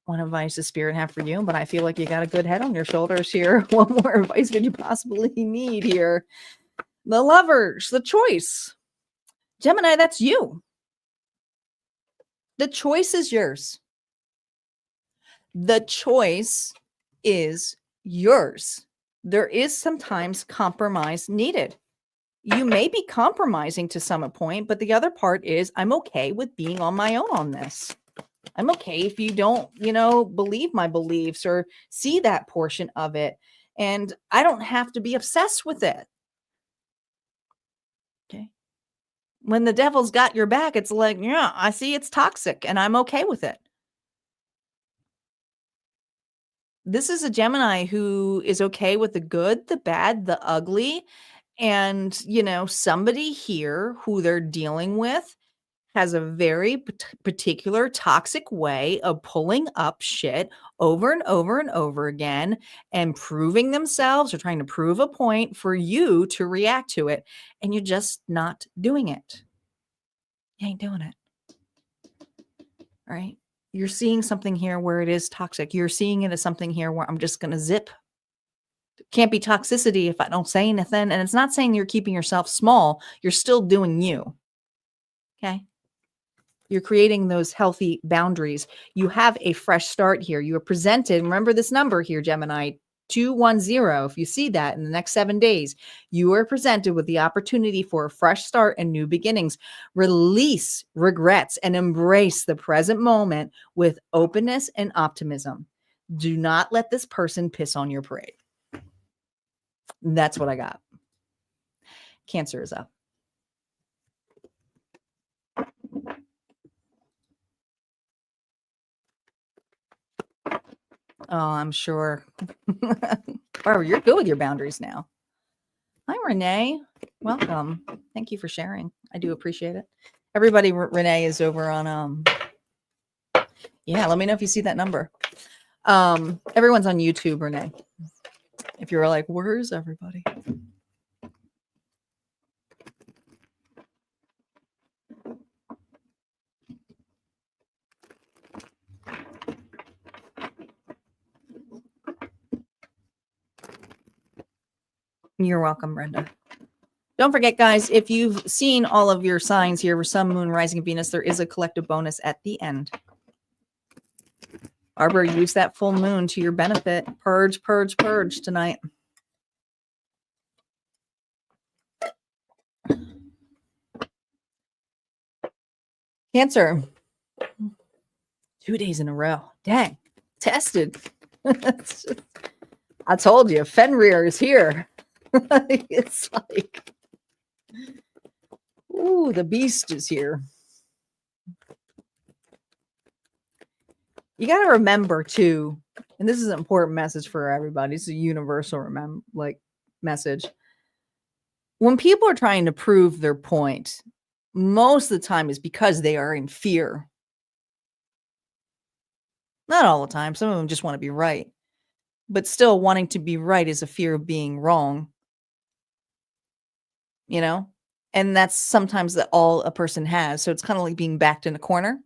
What advice does Spirit have for you? But I feel like you got a good head on your shoulders here. What more advice could you possibly need here? The Lovers, the choice. Gemini, that's you. The choice is yours. The choice is yours. There is sometimes compromise needed. You may be compromising to some point, but the other part is I'm okay with being on my own on this. I'm okay if you don't, believe my beliefs or see that portion of it. And I don't have to be obsessed with it. Okay. When the devil's got your back, it's like, yeah, I see it's toxic and I'm okay with it. This is a Gemini who is okay with the good, the bad, the ugly. And, somebody here who they're dealing with has a very particular toxic way of pulling up shit over and over and over again and proving themselves or trying to prove a point for you to react to it. And you're just not doing it. You ain't doing it. All right. You're seeing something here where it is toxic. You're seeing it as something here where I'm just going to zip. Can't be toxicity if I don't say anything. And it's not saying you're keeping yourself small. You're still doing you. Okay. You're creating those healthy boundaries. You have a fresh start here. You are presented. Remember this number here, Gemini, 210. If you see that in the next 7 days, you are presented with the opportunity for a fresh start and new beginnings. Release regrets and embrace the present moment with openness and optimism. Do not let this person piss on your parade. That's what I got. Cancer is up. Oh, I'm sure. Barbara, you're good with your boundaries now. Hi, Renee. Welcome. Thank you for sharing. I do appreciate it. Everybody, Renee is over on yeah, let me know if you see that number. Everyone's on YouTube, Renee. If you're like, where is everybody? You're welcome, Brenda. Don't forget, guys, if you've seen all of your signs here, Sun, Moon, Rising, Venus, there is a collective bonus at the end. Barbara, use that full moon to your benefit. Purge, purge, purge tonight. Cancer. 2 days in a row. Dang. Tested. I told you, Fenrir is here. It's like, ooh, the beast is here. You got to remember too, and this is an important message for everybody. It's a universal message. When people are trying to prove their point, most of the time is because they are in fear. Not all the time. Some of them just want to be right. But still, wanting to be right is a fear of being wrong. You know? And that's sometimes that all a person has. So it's kind of like being backed in a corner.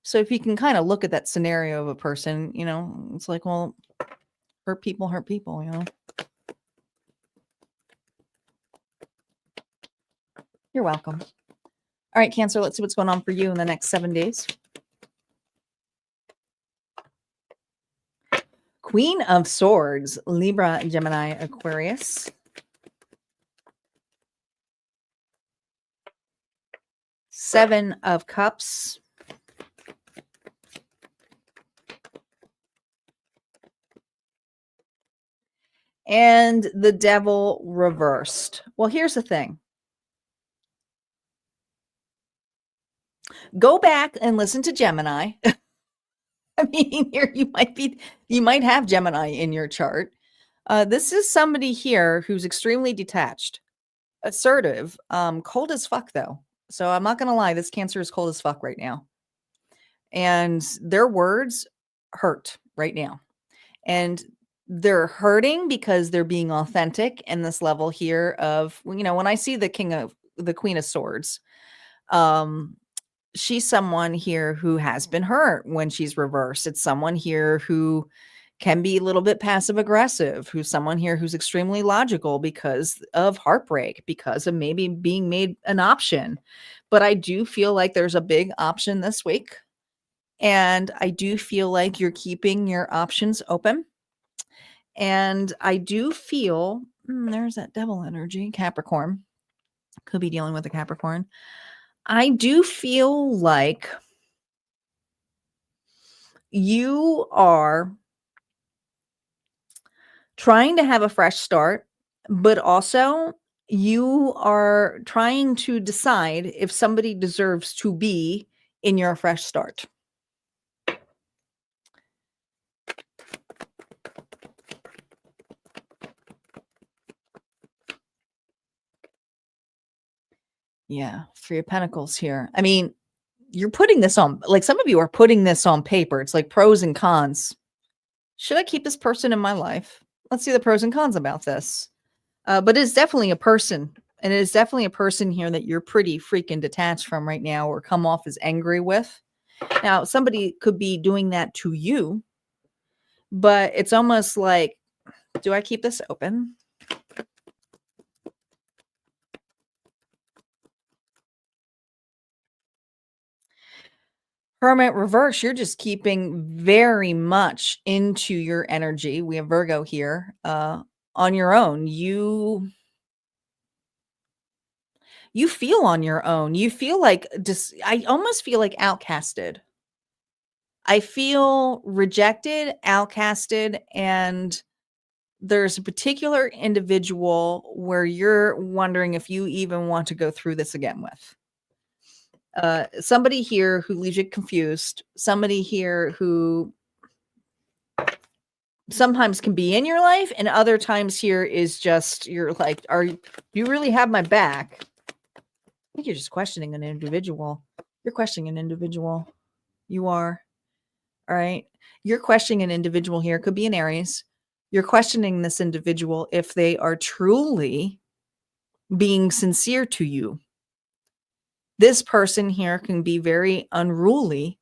So if you can kind of look at that scenario of a person, you know, it's like, well, hurt people, you know. You're welcome. All right, Cancer, let's see what's going on for you in the next 7 days. Queen of Swords, Libra, Gemini, Aquarius. Seven of Cups. And the Devil reversed. Well, here's the thing. Go back and listen to Gemini. I mean, here you might have Gemini in your chart. This is somebody here who's extremely detached, assertive, cold as fuck though. So I'm not gonna lie, this Cancer is cold as fuck right now. And their words hurt right now. And they're hurting because they're being authentic in this level here of, you know, when I see the Queen of Swords, she's someone here who has been hurt when she's reversed. It's someone here who can be a little bit passive aggressive, who's someone here who's extremely logical because of heartbreak, because of maybe being made an option. But I do feel like there's a big option this week. And I do feel like you're keeping your options open. And I do feel, there's that devil energy, Capricorn. Could be dealing with a Capricorn. I do feel like you are trying to have a fresh start, but also you are trying to decide if somebody deserves to be in your fresh start. Yeah, Three of Pentacles here. I mean, you're putting this on, like some of you are putting this on paper. It's like pros and cons. Should I keep this person in my life? Let's see the pros and cons about this. But it's definitely a person. And it is definitely a person here that you're pretty freaking detached from right now or come off as angry with. Now, somebody could be doing that to you. But it's almost like, do I keep this open? Hermit reverse, you're just keeping very much into your energy. We have Virgo here on your own. You feel on your own. You feel like I almost feel like outcasted. I feel rejected, outcasted, and there's a particular individual where you're wondering if you even want to go through this again with. Somebody here who leaves you confused, somebody here who sometimes can be in your life, and other times here is just, you're like, you really have my back? I think you're just questioning an individual. You're questioning an individual. You are. All right. You're questioning an individual here. Could be an Aries. You're questioning this individual if they are truly being sincere to you. This person here can be very unruly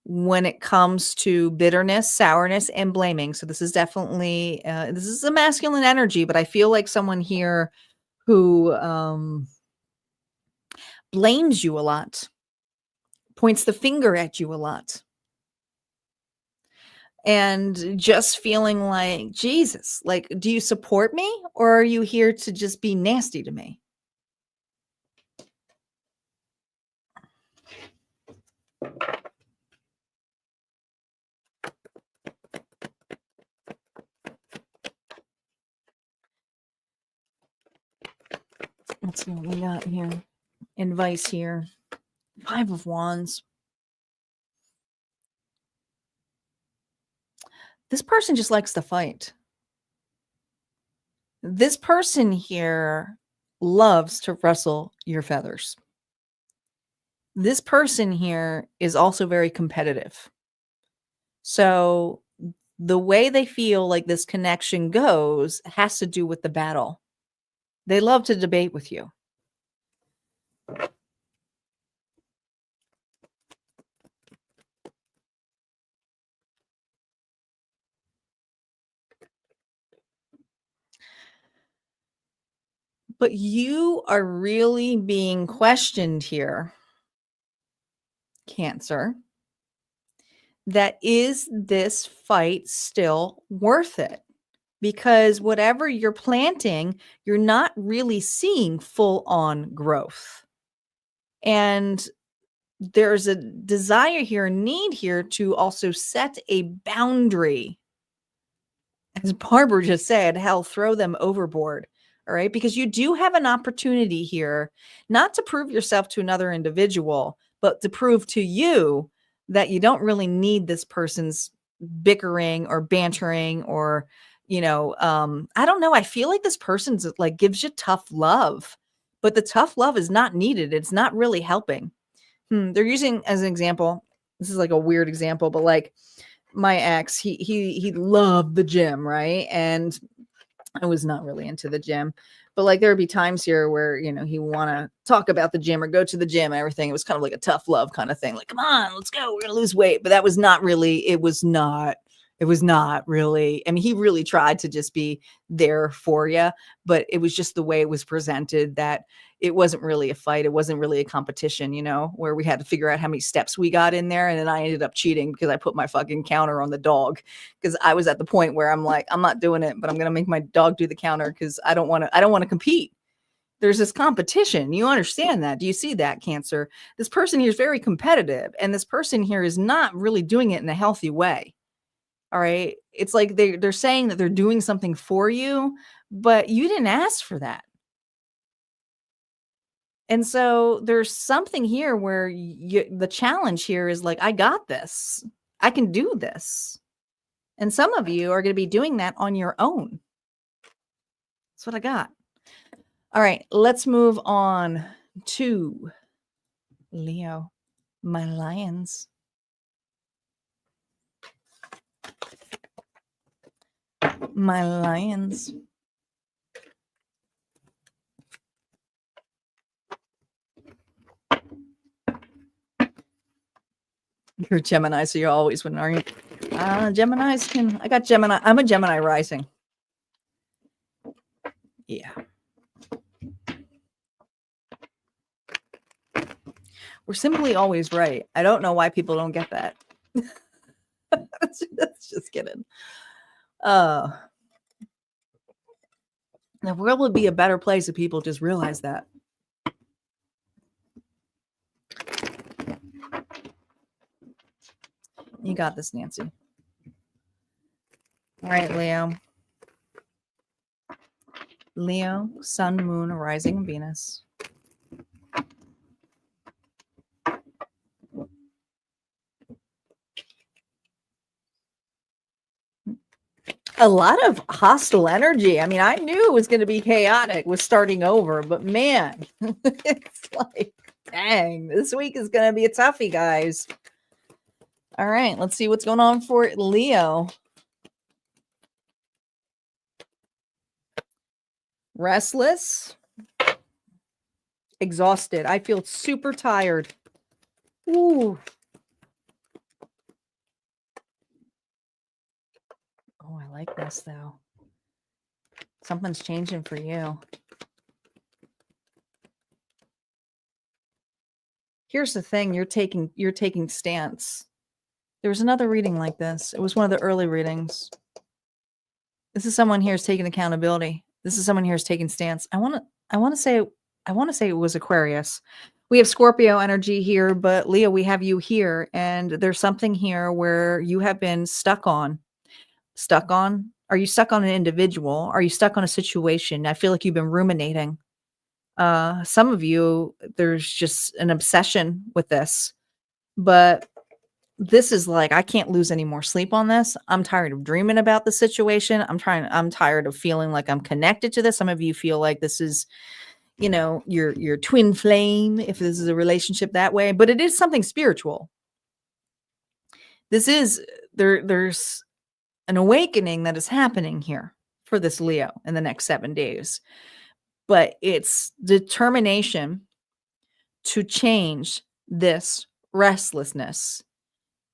when it comes to bitterness, sourness, and blaming. So this is definitely, this is a masculine energy, but I feel like someone here who blames you a lot, points the finger at you a lot, and just feeling like, Jesus, like, do you support me, or are you here to just be nasty to me? Let's see what we got here. Advice here. 5 of Wands. This person just likes to fight. This person here loves to rustle your feathers. This person here is also very competitive. So the way they feel like this connection goes has to do with the battle. They love to debate with you. But you are really being questioned here, Cancer. That is this fight still worth it? Because whatever you're planting, you're not really seeing full on growth. And there's a desire here, need here to also set a boundary. As Barbara just said, hell, throw them overboard. All right. Because you do have an opportunity here, not to prove yourself to another individual, but to prove to you that you don't really need this person's bickering or bantering or, I don't know. I feel like this person's like gives you tough love, but the tough love is not needed. It's not really helping. They're using as an example. This is like a weird example, but like my ex, he loved the gym, right? And I was not really into the gym, but like there would be times here where, he would want to talk about the gym or go to the gym and everything. It was kind of like a tough love kind of thing. Like, come on, let's go. We're going to lose weight. But that was not really, it was not really, I mean, he really tried to just be there for you, but it was just the way it was presented that it wasn't really a fight. It wasn't really a competition, where we had to figure out how many steps we got in there. And then I ended up cheating because I put my fucking counter on the dog because I was at the point where I'm like, I'm not doing it, but I'm going to make my dog do the counter because I don't want to compete. There's this competition. You understand that? Do you see that, Cancer? This person here is very competitive, and this person here is not really doing it in a healthy way. All right. It's like they're saying that they're doing something for you, but you didn't ask for that. And so there's something here where the challenge here is like, I got this. I can do this. And some of you are going to be doing that on your own. That's what I got. All right. Let's move on to Leo, my lions. My lions. You're a Gemini, so you always win, aren't you? Geminis can. I got Gemini. I'm a Gemini rising. Yeah. We're simply always right. I don't know why people don't get that. That's just kidding. The world would be a better place if people just realize that. You got this, Nancy. All right, Leo. Leo, Sun, Moon, Rising, and Venus. A lot of hostile energy. I mean, I knew it was going to be chaotic with starting over, but man, it's like, dang, this week is going to be a toughie, guys. All right, let's see what's going on for Leo. Restless, exhausted. I feel super tired. Ooh. Oh, I like this though. Something's changing for you. Here's the thing, you're taking stance. There was another reading like this. It was one of the early readings. This is someone here who's taking accountability. This is someone here who's taking stance. I want to say it was Aquarius. We have Scorpio energy here, but Leo, we have you here, and there's something here where you have been stuck on. Are you stuck on an individual? Are you stuck on a situation? I feel like you've been ruminating. Some of you, there's just an obsession with this, but this is like, I can't lose any more sleep on this. I'm tired of dreaming about the situation. I'm tired of feeling like I'm connected to this. Some of you feel like this is, your twin flame, if this is a relationship that way, but it is something spiritual. There's an awakening that is happening here for this Leo in the next 7 days, but it's determination to change this restlessness.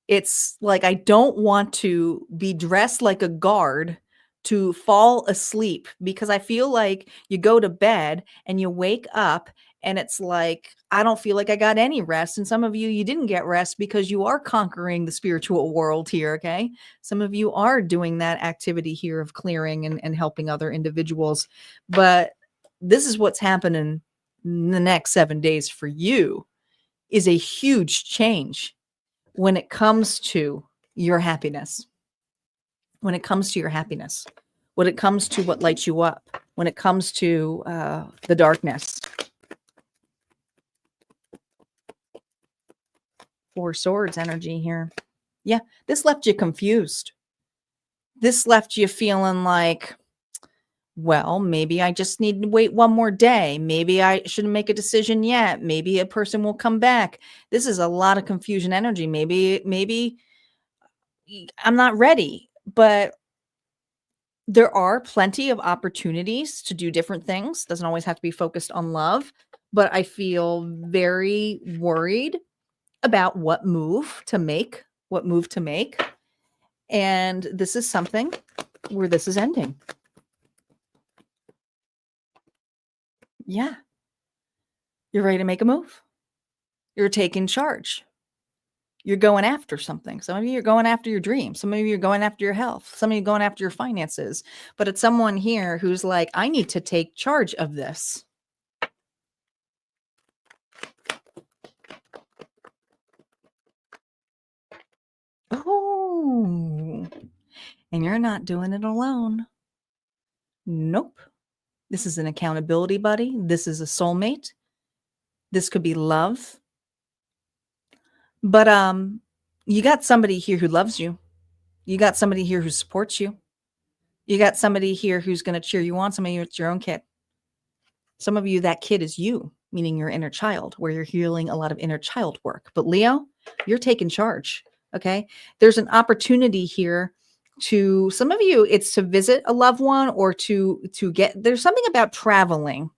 It's like, I don't want to be dressed like a guard to fall asleep, because I feel like you go to bed and you wake up and it's like, I don't feel like I got any rest. And some of you didn't get rest because you are conquering the spiritual world here. Okay. Some of you are doing that activity here of clearing and helping other individuals. But this is what's happening in the next 7 days for you, is a huge change when it comes to your happiness. When it comes to your happiness, when it comes to what lights you up, when it comes to the darkness. 4 swords energy here. Yeah, this left you confused. This left you feeling like, well, maybe I just need to wait one more day. Maybe I shouldn't make a decision yet. Maybe a person will come back. This is a lot of confusion energy. Maybe I'm not ready, but there are plenty of opportunities to do different things. Doesn't always have to be focused on love, but I feel very worried about what move to make. And this is something where this is ending. Yeah. You're ready to make a move. You're taking charge. You're going after something. Some of you are going after your dreams. Some of you are going after your health. Some of you are going after your finances. But it's someone here who's like, I need to take charge of this. Oh, and you're not doing it alone. Nope. This is an accountability buddy. This is a soulmate. This could be love. But you got somebody here who loves you. You got somebody here who supports you. You got somebody here who's going to cheer you on. Some of you, it's your own kid. Some of you, that kid is you, meaning your inner child, where you're healing a lot of inner child work. But Leo, you're taking charge. Okay. There's an opportunity here to some of you, it's to visit a loved one or to get, there's something about traveling.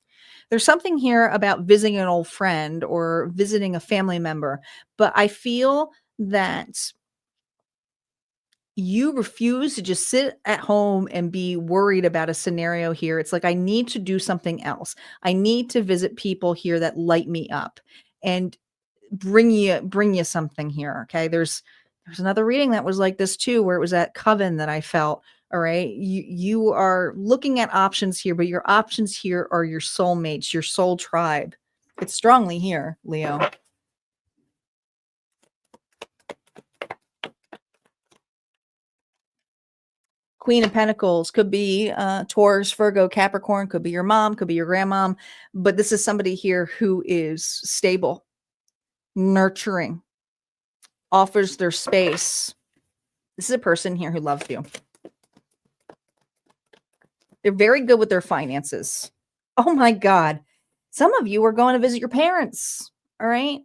There's something here about visiting an old friend or visiting a family member. But I feel that you refuse to just sit at home and be worried about a scenario here. It's like, I need to do something else. I need to visit people here that light me up and bring you something here. Okay. There's another reading that was like this too, where it was that coven that I felt. All right. You are looking at options here, but your options here are your soulmates, your soul tribe. It's strongly here, Leo. Queen of Pentacles could be Taurus, Virgo, Capricorn, could be your mom, could be your grandmom, but this is somebody here who is stable, nurturing, offers their space. This is a person here who loves you. They're very good with their finances. Oh my God. Some of you are going to visit your parents. All right.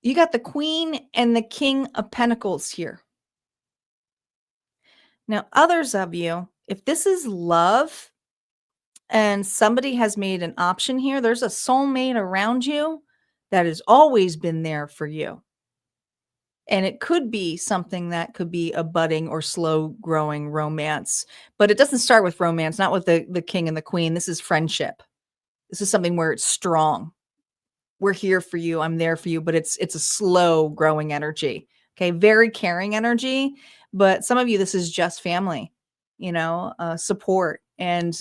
You got the Queen and the King of Pentacles here. Now, others of you, if this is love and somebody has made an option here, there's a soulmate around you that has always been there for you. And it could be something that could be a budding or slow growing romance, but it doesn't start with romance, not with the king and the queen. This is friendship. This is something where it's strong. We're here for you. I'm there for you, but it's a slow growing energy. Okay. Very caring energy, but some of you, this is just family, support. And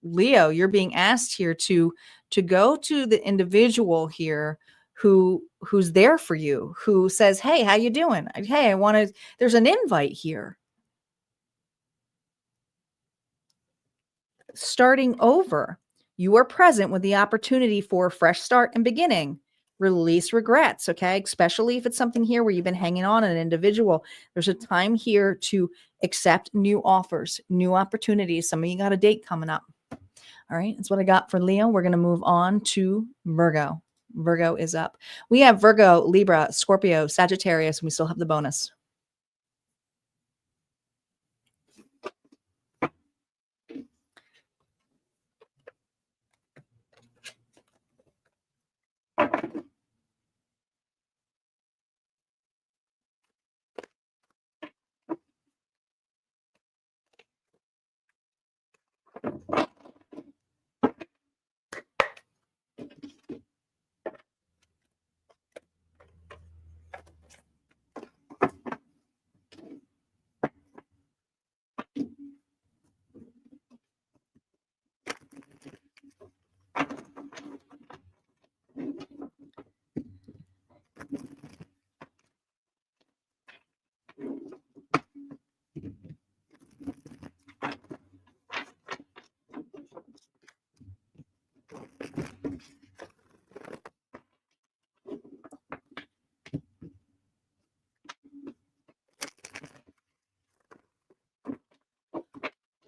Leo, you're being asked here to go to the individual here who's there for you, who says, hey, how you doing? Hey, there's an invite here. Starting over. You are present with the opportunity for a fresh start and beginning. Release regrets, okay? Especially if it's something here where you've been hanging on an individual. There's a time here to accept new offers, new opportunities. Some of you got a date coming up. All right, that's what I got for Leo. We're going to move on to Virgo. Virgo is up. We have Virgo, Libra, Scorpio, Sagittarius, and we still have the bonus.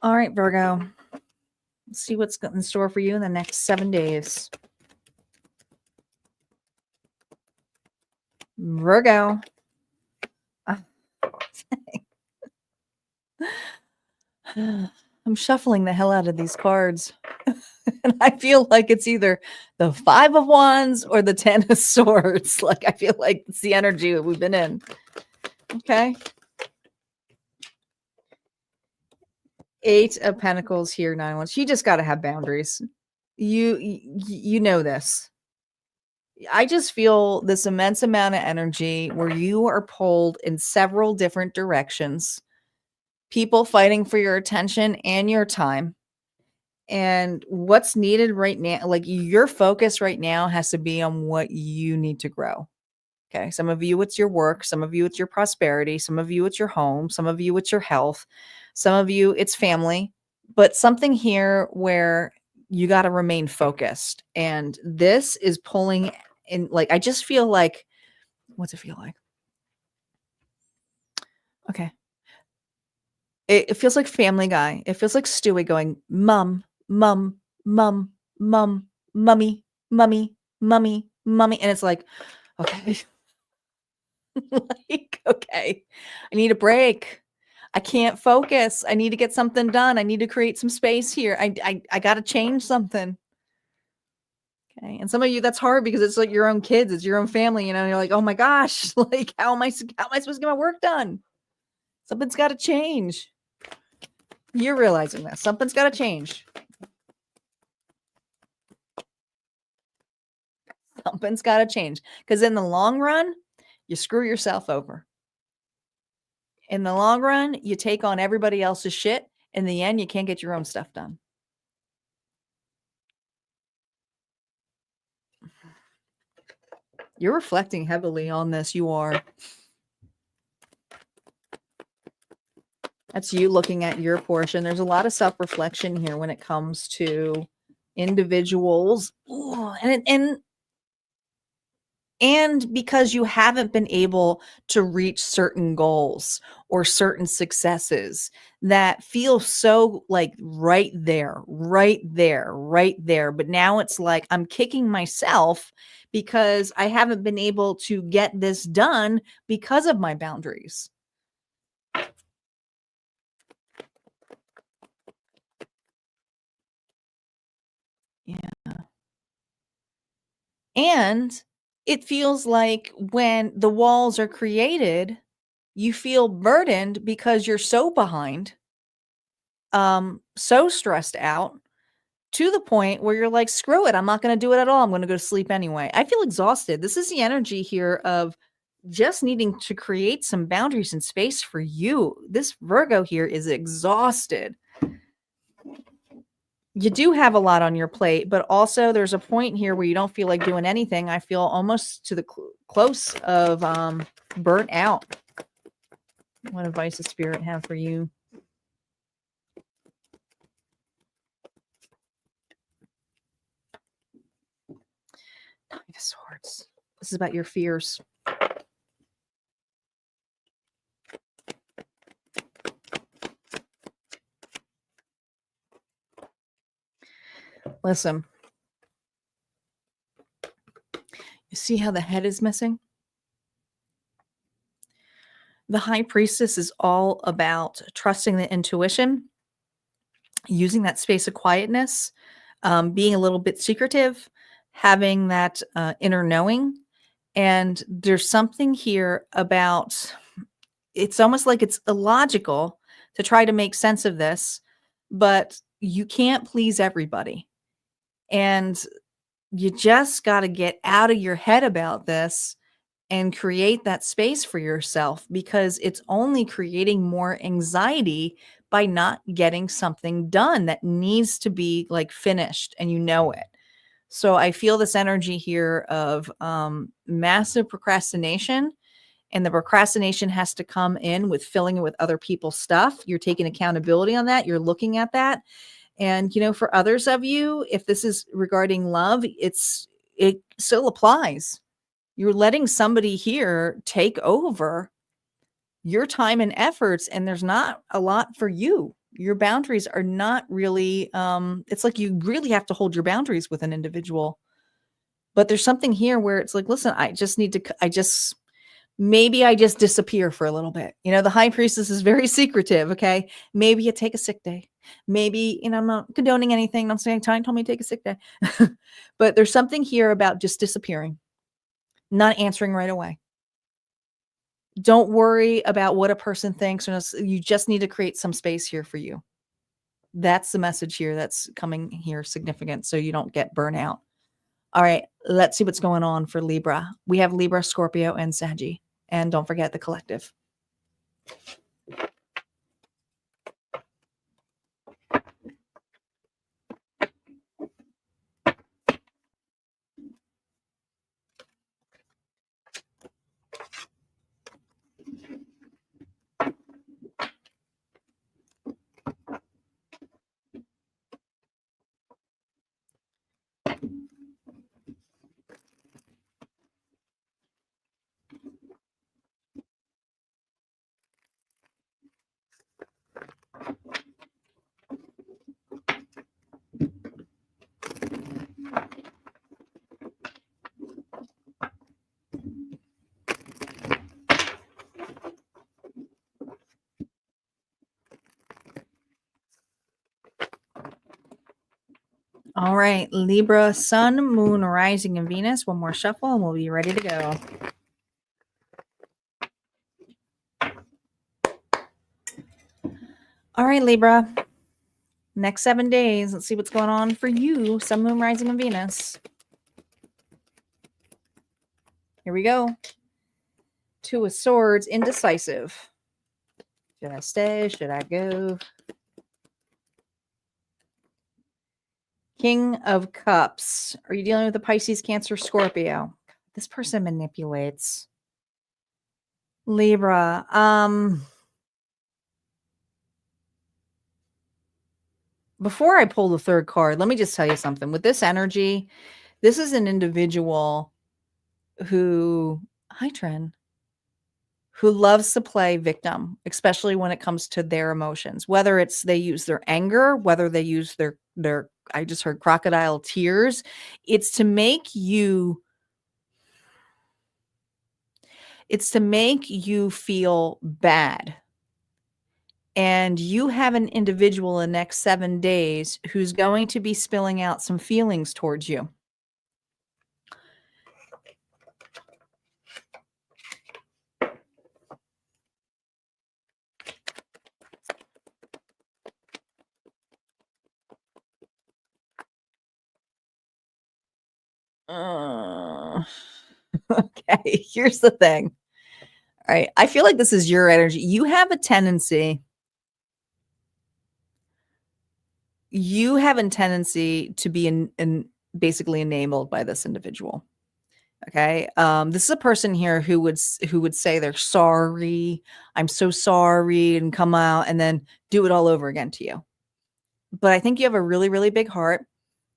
All right, Virgo. Let's see what's in store for you in the next 7 days. Virgo. I'm shuffling the hell out of these cards. And I feel like it's either the 5 of Wands or the 10 of Swords. Like, I feel like it's the energy that we've been in. Okay. 8 of Pentacles here, 9 of Wands. You just got to have boundaries. You know this. I just feel this immense amount of energy where you are pulled in several different directions. People fighting for your attention and your time. And what's needed right now, like your focus right now has to be on what you need to grow. Okay. Some of you, it's your work. Some of you, it's your prosperity. Some of you, it's your home. Some of you, it's your health. Some of you, it's family. But something here where you got to remain focused. And this is pulling in, like, I just feel like, what's it feel like? Okay. It feels like Family Guy. It feels like Stewie going, mum, mum, mum, mum, mummy, mummy, mummy, mummy. And it's like, okay. Like, okay, I need a break. I can't focus. I need to get something done. I need to create some space here. I got to change something. Okay. And some of you, that's hard because it's like your own kids, it's your own family, you're like, oh my gosh, like, how am I supposed to get my work done? Something's got to change. You're realizing this. Something's got to change. Something's got to change. Because in the long run, you screw yourself over. In the long run, you take on everybody else's shit. In the end, you can't get your own stuff done. You're reflecting heavily on this. You are. That's you looking at your portion. There's a lot of self-reflection here when it comes to individuals. Ooh, and and because you haven't been able to reach certain goals or certain successes that feel so like right there, right there, right there. But now it's like I'm kicking myself because I haven't been able to get this done because of my boundaries. Yeah. And it feels like when the walls are created, you feel burdened because you're so behind, so stressed out to the point where you're like, screw it, I'm not going to do it at all. I'm going to go to sleep anyway. I feel exhausted. This is the energy here of just needing to create some boundaries and space for you. This Virgo here is exhausted. You do have a lot on your plate, but also there's a point here where you don't feel like doing anything. I feel almost to the close of burnt out. What advice does Spirit have for you? Nine of Swords. This is about your fears. Listen. You see how the head is missing? The High Priestess is all about trusting the intuition, using that space of quietness, being a little bit secretive, having that inner knowing. And there's something here about, it's almost like it's illogical to try to make sense of this, but you can't please everybody. And you just got to get out of your head about this and create that space for yourself, because it's only creating more anxiety by not getting something done that needs to be like finished and you know it. So I feel this energy here of massive procrastination, and the procrastination has to come in with filling it with other people's stuff. You're taking accountability on that. You're looking at that. And, you know, for others of you, if this is regarding love, it still applies. You're letting somebody here take over your time and efforts, and there's not a lot for you. Your boundaries are not really, it's like you really have to hold your boundaries with an individual. But there's something here where it's like, listen, maybe I just disappear for a little bit. You know, the High Priestess is very secretive. Okay. Maybe you take a sick day. Maybe, you know, I'm not condoning anything. I'm saying time told me to take a sick day. But there's something here about just disappearing, not answering right away. Don't worry about what a person thinks. You just need to create some space here for you. That's the message here that's coming here significant, so you don't get burnout. All right, let's see what's going on for Libra. We have Libra, Scorpio, and Saggy. And don't forget the collective. All right, Libra, Sun, Moon, Rising, and Venus. One more shuffle, and we'll be ready to go. All right, Libra. Next 7 days, let's see what's going on for you. Sun, Moon, Rising, and Venus. Here we go. Two of Swords, indecisive. Should I stay? Should I go? King of Cups. Are you dealing with a Pisces, Cancer, Scorpio? This person manipulates. Libra. Before I pull the third card, let me just tell you something. With this energy, this is an individual who, hi Tren, who loves to play victim, especially when it comes to their emotions, whether it's they use their anger, whether they use their I just heard crocodile tears. It's to make you feel bad. And you have an individual in the next 7 days who's going to be spilling out some feelings towards you. Okay, here's the thing. All right, I feel like this is your energy. You have a tendency to be basically enabled by this individual. Okay, this is a person here who would say they're sorry, I'm so sorry, and come out and then do it all over again to you. But I think you have a really, really big heart.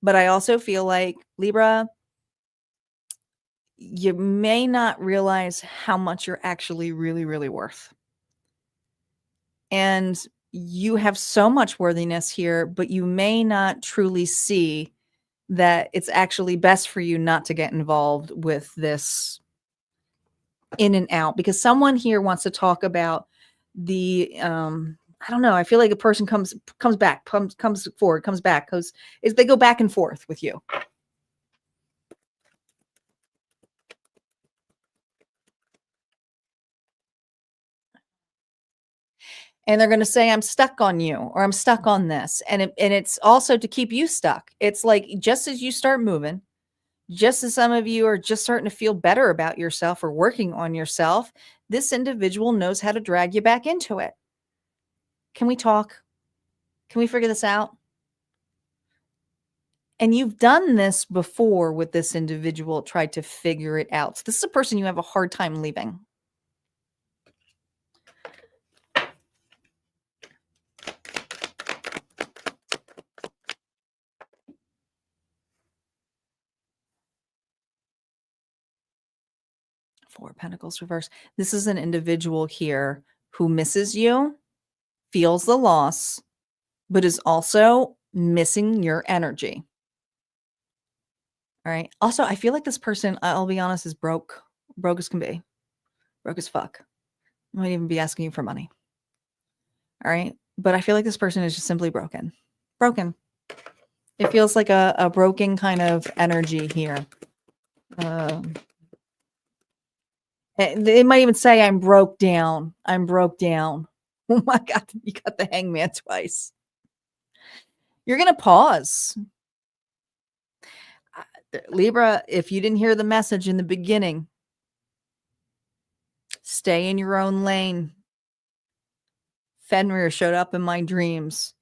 But I also feel like, Libra, you may not realize how much you're actually really, really worth. And you have so much worthiness here, but you may not truly see that it's actually best for you not to get involved with this in and out, because someone here wants to talk about the I don't know, I feel like a person comes back, comes forward, comes back, because they go back and forth with you. And they're going to say, I'm stuck on you, or I'm stuck on this. And it's also to keep you stuck. It's like, just as you start moving, just as some of you are just starting to feel better about yourself or working on yourself, this individual knows how to drag you back into it. Can we talk? Can we figure this out? And you've done this before with this individual, tried to figure it out. So this is a person you have a hard time leaving. Four of Pentacles reverse. This is an individual here who misses you, feels the loss, but is also missing your energy. All right. Also, I feel like this person, I'll be honest, is broke as can be, broke as fuck. Might even be asking you for money. All right. But I feel like this person is just simply broken. It feels like a broken kind of energy here. They might even say, I'm broke down. Oh my God, you got the Hangman twice. You're going to pause. Libra, if you didn't hear the message in the beginning, stay in your own lane. Fenrir showed up in my dreams,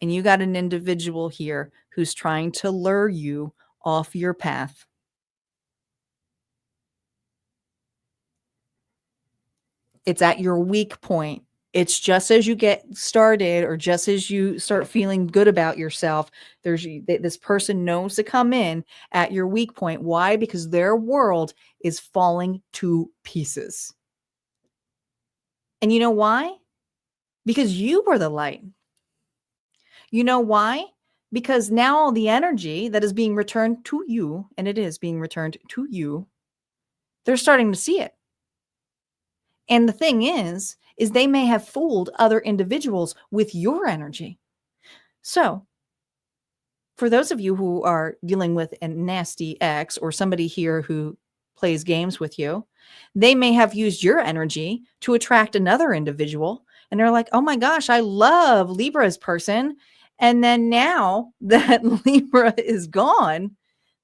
and you got an individual here who's trying to lure you off your path. It's at your weak point. It's just as you get started, or just as you start feeling good about yourself, this person knows to come in at your weak point. Why? Because their world is falling to pieces. And you know why? Because you were the light. You know why? Because now all the energy that is being returned to you, and it is being returned to you, they're starting to see it. And the thing is they may have fooled other individuals with your energy. So for those of you who are dealing with a nasty ex, or somebody here who plays games with you, they may have used your energy to attract another individual. And they're like, oh my gosh, I love Libra's person. And then now that Libra is gone,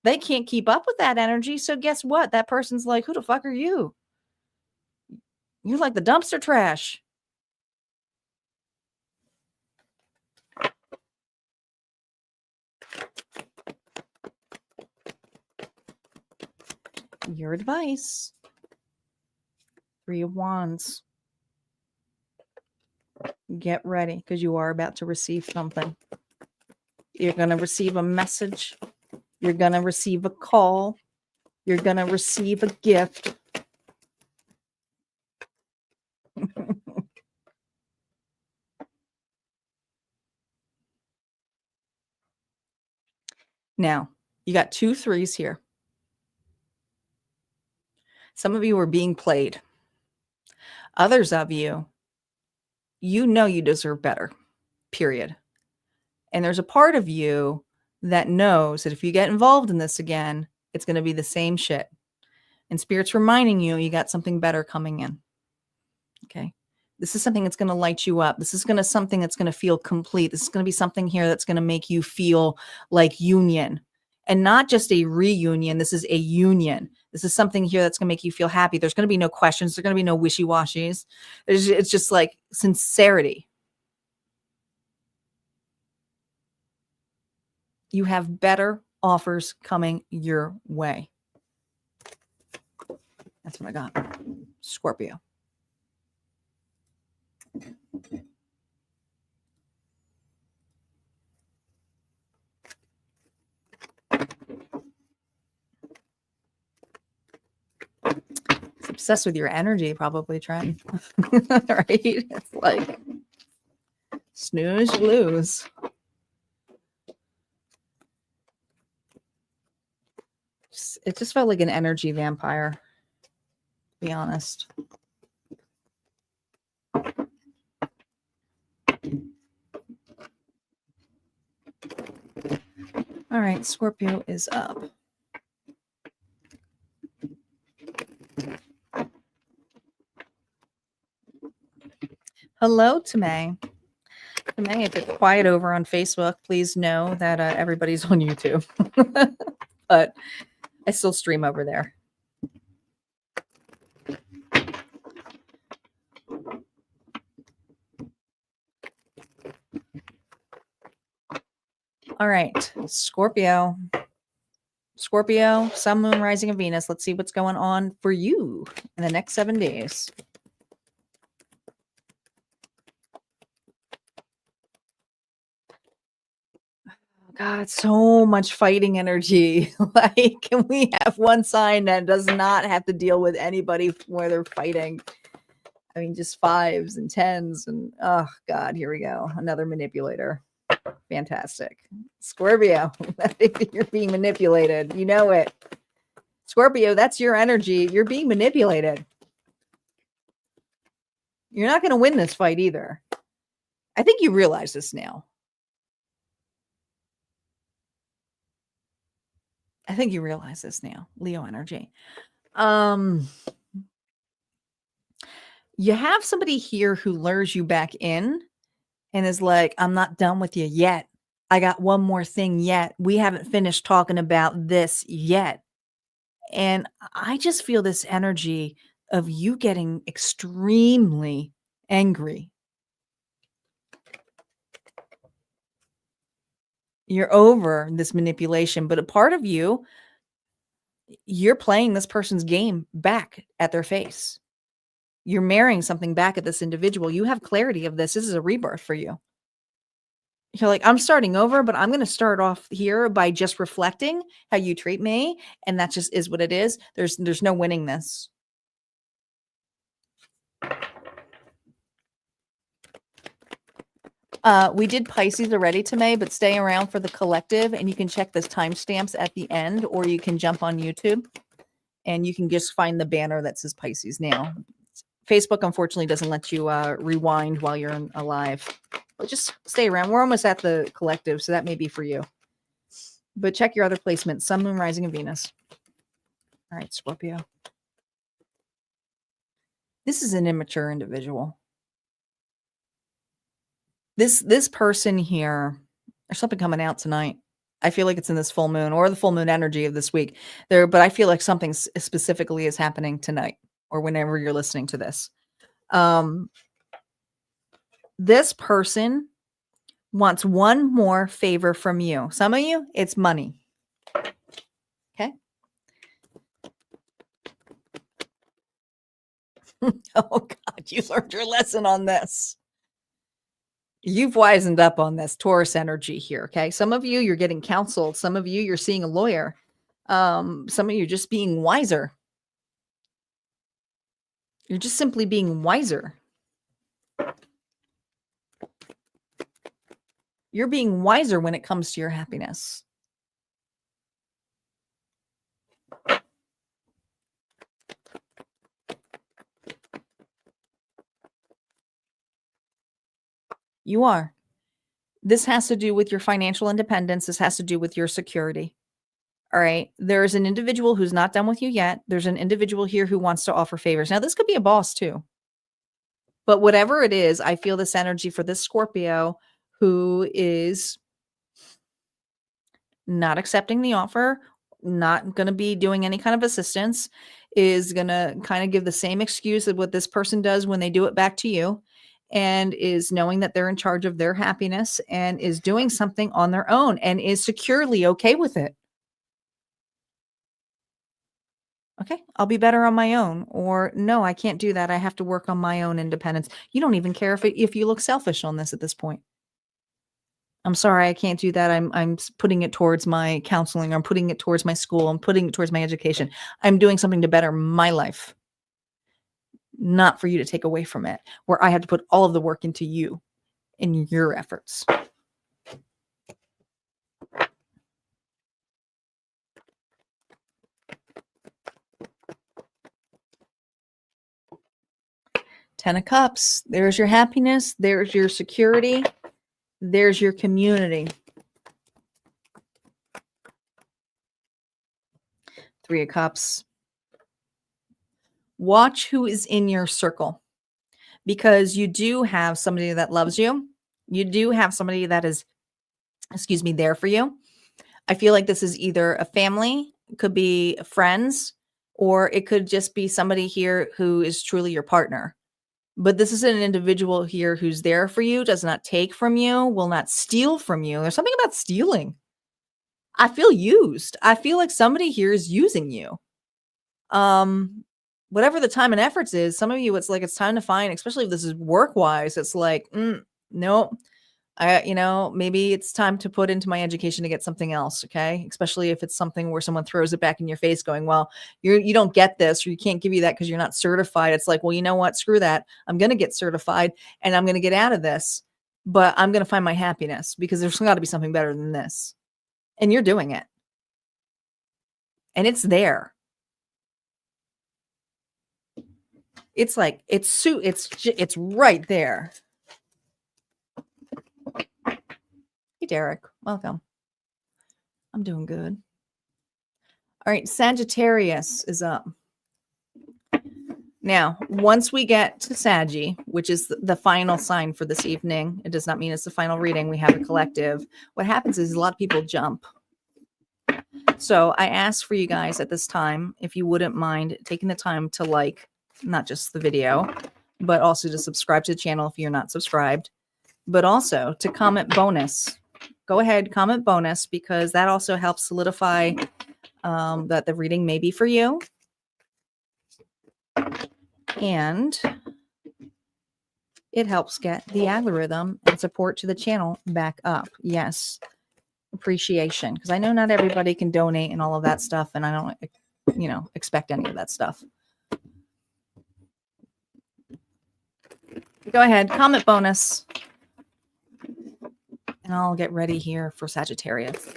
they can't keep up with that energy. So guess what? That person's like, who the fuck are you? You're like the dumpster trash. Your advice. Three of Wands. Get ready, because you are about to receive something. You're going to receive a message. You're going to receive a call. You're going to receive a gift. Now, you got 2 3s here. Some of you are being played. Others of you, you know you deserve better, period. And there's a part of you that knows that if you get involved in this again, it's going to be the same shit. And Spirit's reminding you, you got something better coming in. Okay. This is something that's going to light you up. This is going to something that's going to feel complete. This is going to be something here that's going to make you feel like union, and not just a reunion. This is a union. This is something here that's going to make you feel happy. There's going to be no questions. There's going to be no wishy-washies. It's just like sincerity. You have better offers coming your way. That's what I got. Scorpio. It's obsessed with your energy, probably, Trent. Right? It's like snooze, you lose. It just felt like an energy vampire, to be honest. All right, Scorpio is up. Hello, Tamay. Tamay, if it's quiet over on Facebook, please know that everybody's on YouTube. But I still stream over there. All right, Scorpio. Scorpio, Sun, Moon, Rising, and Venus. Let's see what's going on for you in the next 7 days. God, so much fighting energy. Like, can we have one sign that does not have to deal with anybody where they're fighting? I mean, just 5s and 10s and oh God, here we go. Another manipulator. Fantastic. Scorpio, I think you're being manipulated. You know it. Scorpio, that's your energy. You're being manipulated. You're not going to win this fight either. I think you realize this now. I think you realize this now, Leo energy. You have somebody here who lures you back in and is like, I'm not done with you yet. I got one more thing yet. We haven't finished talking about this yet. And I just feel this energy of you getting extremely angry. You're over this manipulation, but a part of you, you're playing this person's game back at their face. You're marrying something back at this individual. You have clarity of this. This is a rebirth for you. You're like, I'm starting over, but I'm going to start off here by just reflecting how you treat me. And that just is what it is. There's no winning this. We did Pisces already today, but stay around for the collective and you can check the timestamps at the end, or you can jump on YouTube and you can just find the banner that says Pisces now. Facebook, unfortunately, doesn't let you rewind while you're alive. But just stay around. We're almost at the collective, so that may be for you. But check your other placements. Sun, Moon, Rising, and Venus. All right, Scorpio. This is an immature individual. This person here, there's something coming out tonight. I feel like it's in this full moon or the full moon energy of this week. But I feel like something specifically is happening tonight or whenever you're listening to this. This person wants one more favor from you. Some of you, it's money. Okay. Oh God, you learned your lesson on this. You've wisened up on this Taurus energy here. Okay. Some of you, you're getting counseled. Some of you, you're seeing a lawyer. Some of you just being wiser. You're just simply being wiser. You're being wiser when it comes to your happiness. You are. This has to do with your financial independence. This has to do with your security. All right. There's an individual who's not done with you yet. There's an individual here who wants to offer favors. Now, this could be a boss too. But whatever it is, I feel this energy for this Scorpio who is not accepting the offer, not going to be doing any kind of assistance, is going to kind of give the same excuse of what this person does when they do it back to you, and is knowing that they're in charge of their happiness and is doing something on their own and is securely okay with it. Okay, I'll be better on my own. Or no, I can't do that. I have to work on my own independence. You don't even care if you look selfish on this at this point. I'm sorry, I can't do that. I'm putting it towards my counseling. I'm putting it towards my school. I'm putting it towards my education. I'm doing something to better my life, not for you to take away from it, where I have to put all of the work into you and your efforts. Ten of Cups. There's your happiness. There's your security. There's your community. Three of Cups. Watch who is in your circle, because you do have somebody that loves you. You do have somebody that is, there for you. I feel like this is either a family, could be friends, or it could just be somebody here who is truly your partner. But this is an individual here who's there for you, does not take from you, will not steal from you. There's something about stealing. I feel used. I feel like somebody here is using you. Whatever the time and efforts is, some of you, it's like, it's time to find, especially if this is work-wise, it's like, no, maybe it's time to put into my education to get something else. Okay. Especially if it's something where someone throws it back in your face going, well, you don't get this, or you can't give you that because you're not certified. It's like, well, you know what? Screw that. I'm going to get certified and I'm going to get out of this, but I'm going to find my happiness, because there's got to be something better than this. And you're doing it. And it's there. It's like, it's right there. Hey, Derek, welcome. I'm doing good. All right, Sagittarius is up. Now, once we get to Saggy, which is the final sign for this evening, it does not mean it's the final reading. We have a collective. What happens is a lot of people jump. So I ask for you guys at this time, if you wouldn't mind taking the time to like, not just the video, but also to subscribe to the channel if you're not subscribed, but also to comment bonus. Go ahead, comment bonus, because that also helps solidify that the reading may be for you. And it helps get the algorithm and support to the channel back up. Yes, appreciation, because I know not everybody can donate and all of that stuff, and I don't, expect any of that stuff. Go ahead, comment bonus. And I'll get ready here for Sagittarius.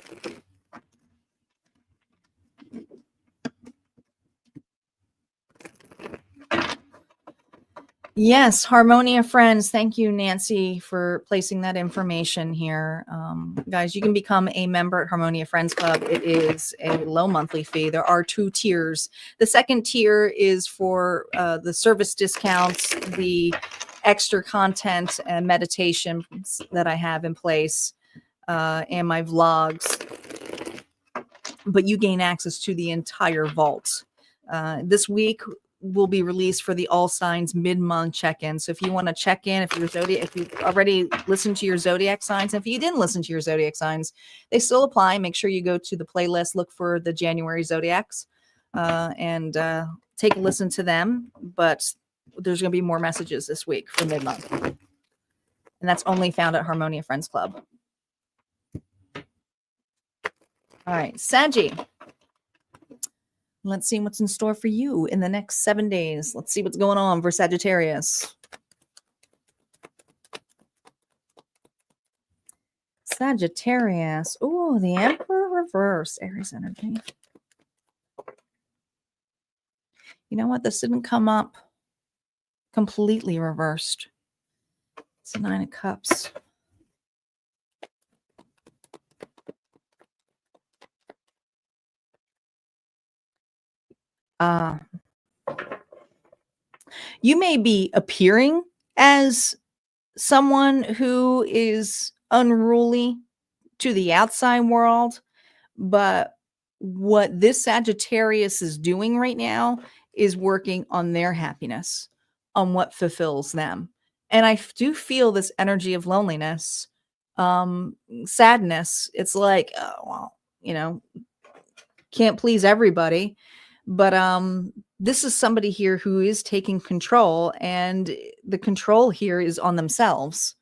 Yes, Harmonia Friends. Thank you, Nancy, for placing that information here. Guys, you can become a member at Harmonia Friends Club. It is a low monthly fee. There are 2 tiers. The second tier is for the service discounts, the extra content and meditations that I have in place, and my vlogs. But you gain access to the entire vault. This week will be released for the All Signs mid-month check-in. So if you want to check in, if you already listened to your Zodiac signs, if you didn't listen to your Zodiac signs, they still apply. Make sure you go to the playlist, look for the January Zodiacs, and take a listen to them. But there's going to be more messages this week for mid-month. And that's only found at Harmonia Friends Club. All right, Saggy. Let's see what's in store for you in the next 7 days. Let's see what's going on for Sagittarius. Sagittarius. Oh, the Emperor reverse. Aries energy. You know what? This didn't come up completely reversed. It's a 9 of Cups. You may be appearing as someone who is unruly to the outside world, but what this Sagittarius is doing right now is working on their happiness, on what fulfills them. And I do feel this energy of loneliness, sadness. It's like, oh, well, you know, can't please everybody, but this is somebody here who is taking control, and the control here is on themselves.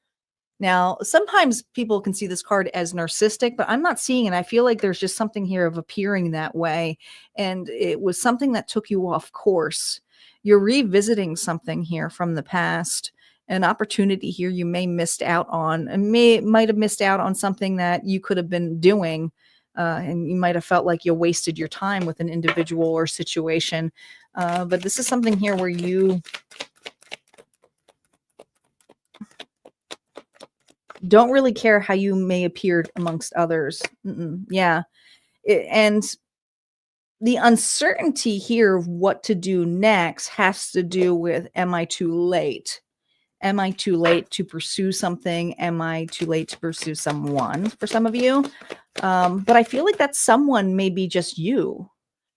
Now, sometimes people can see this card as narcissistic, but I'm not seeing it. I feel like there's just something here of appearing that way, and it was something that took you off course. You're revisiting something here from the past, an opportunity here you may missed out on, and might have missed out on something that you could have been doing, and you might have felt like you wasted your time with an individual or situation. But this is something here where you don't really care how you may appear amongst others. Yeah. And the uncertainty here of what to do next has to do with, am I too late? Am I too late to pursue something? Am I too late to pursue someone for some of you? But I feel like that someone may be just you.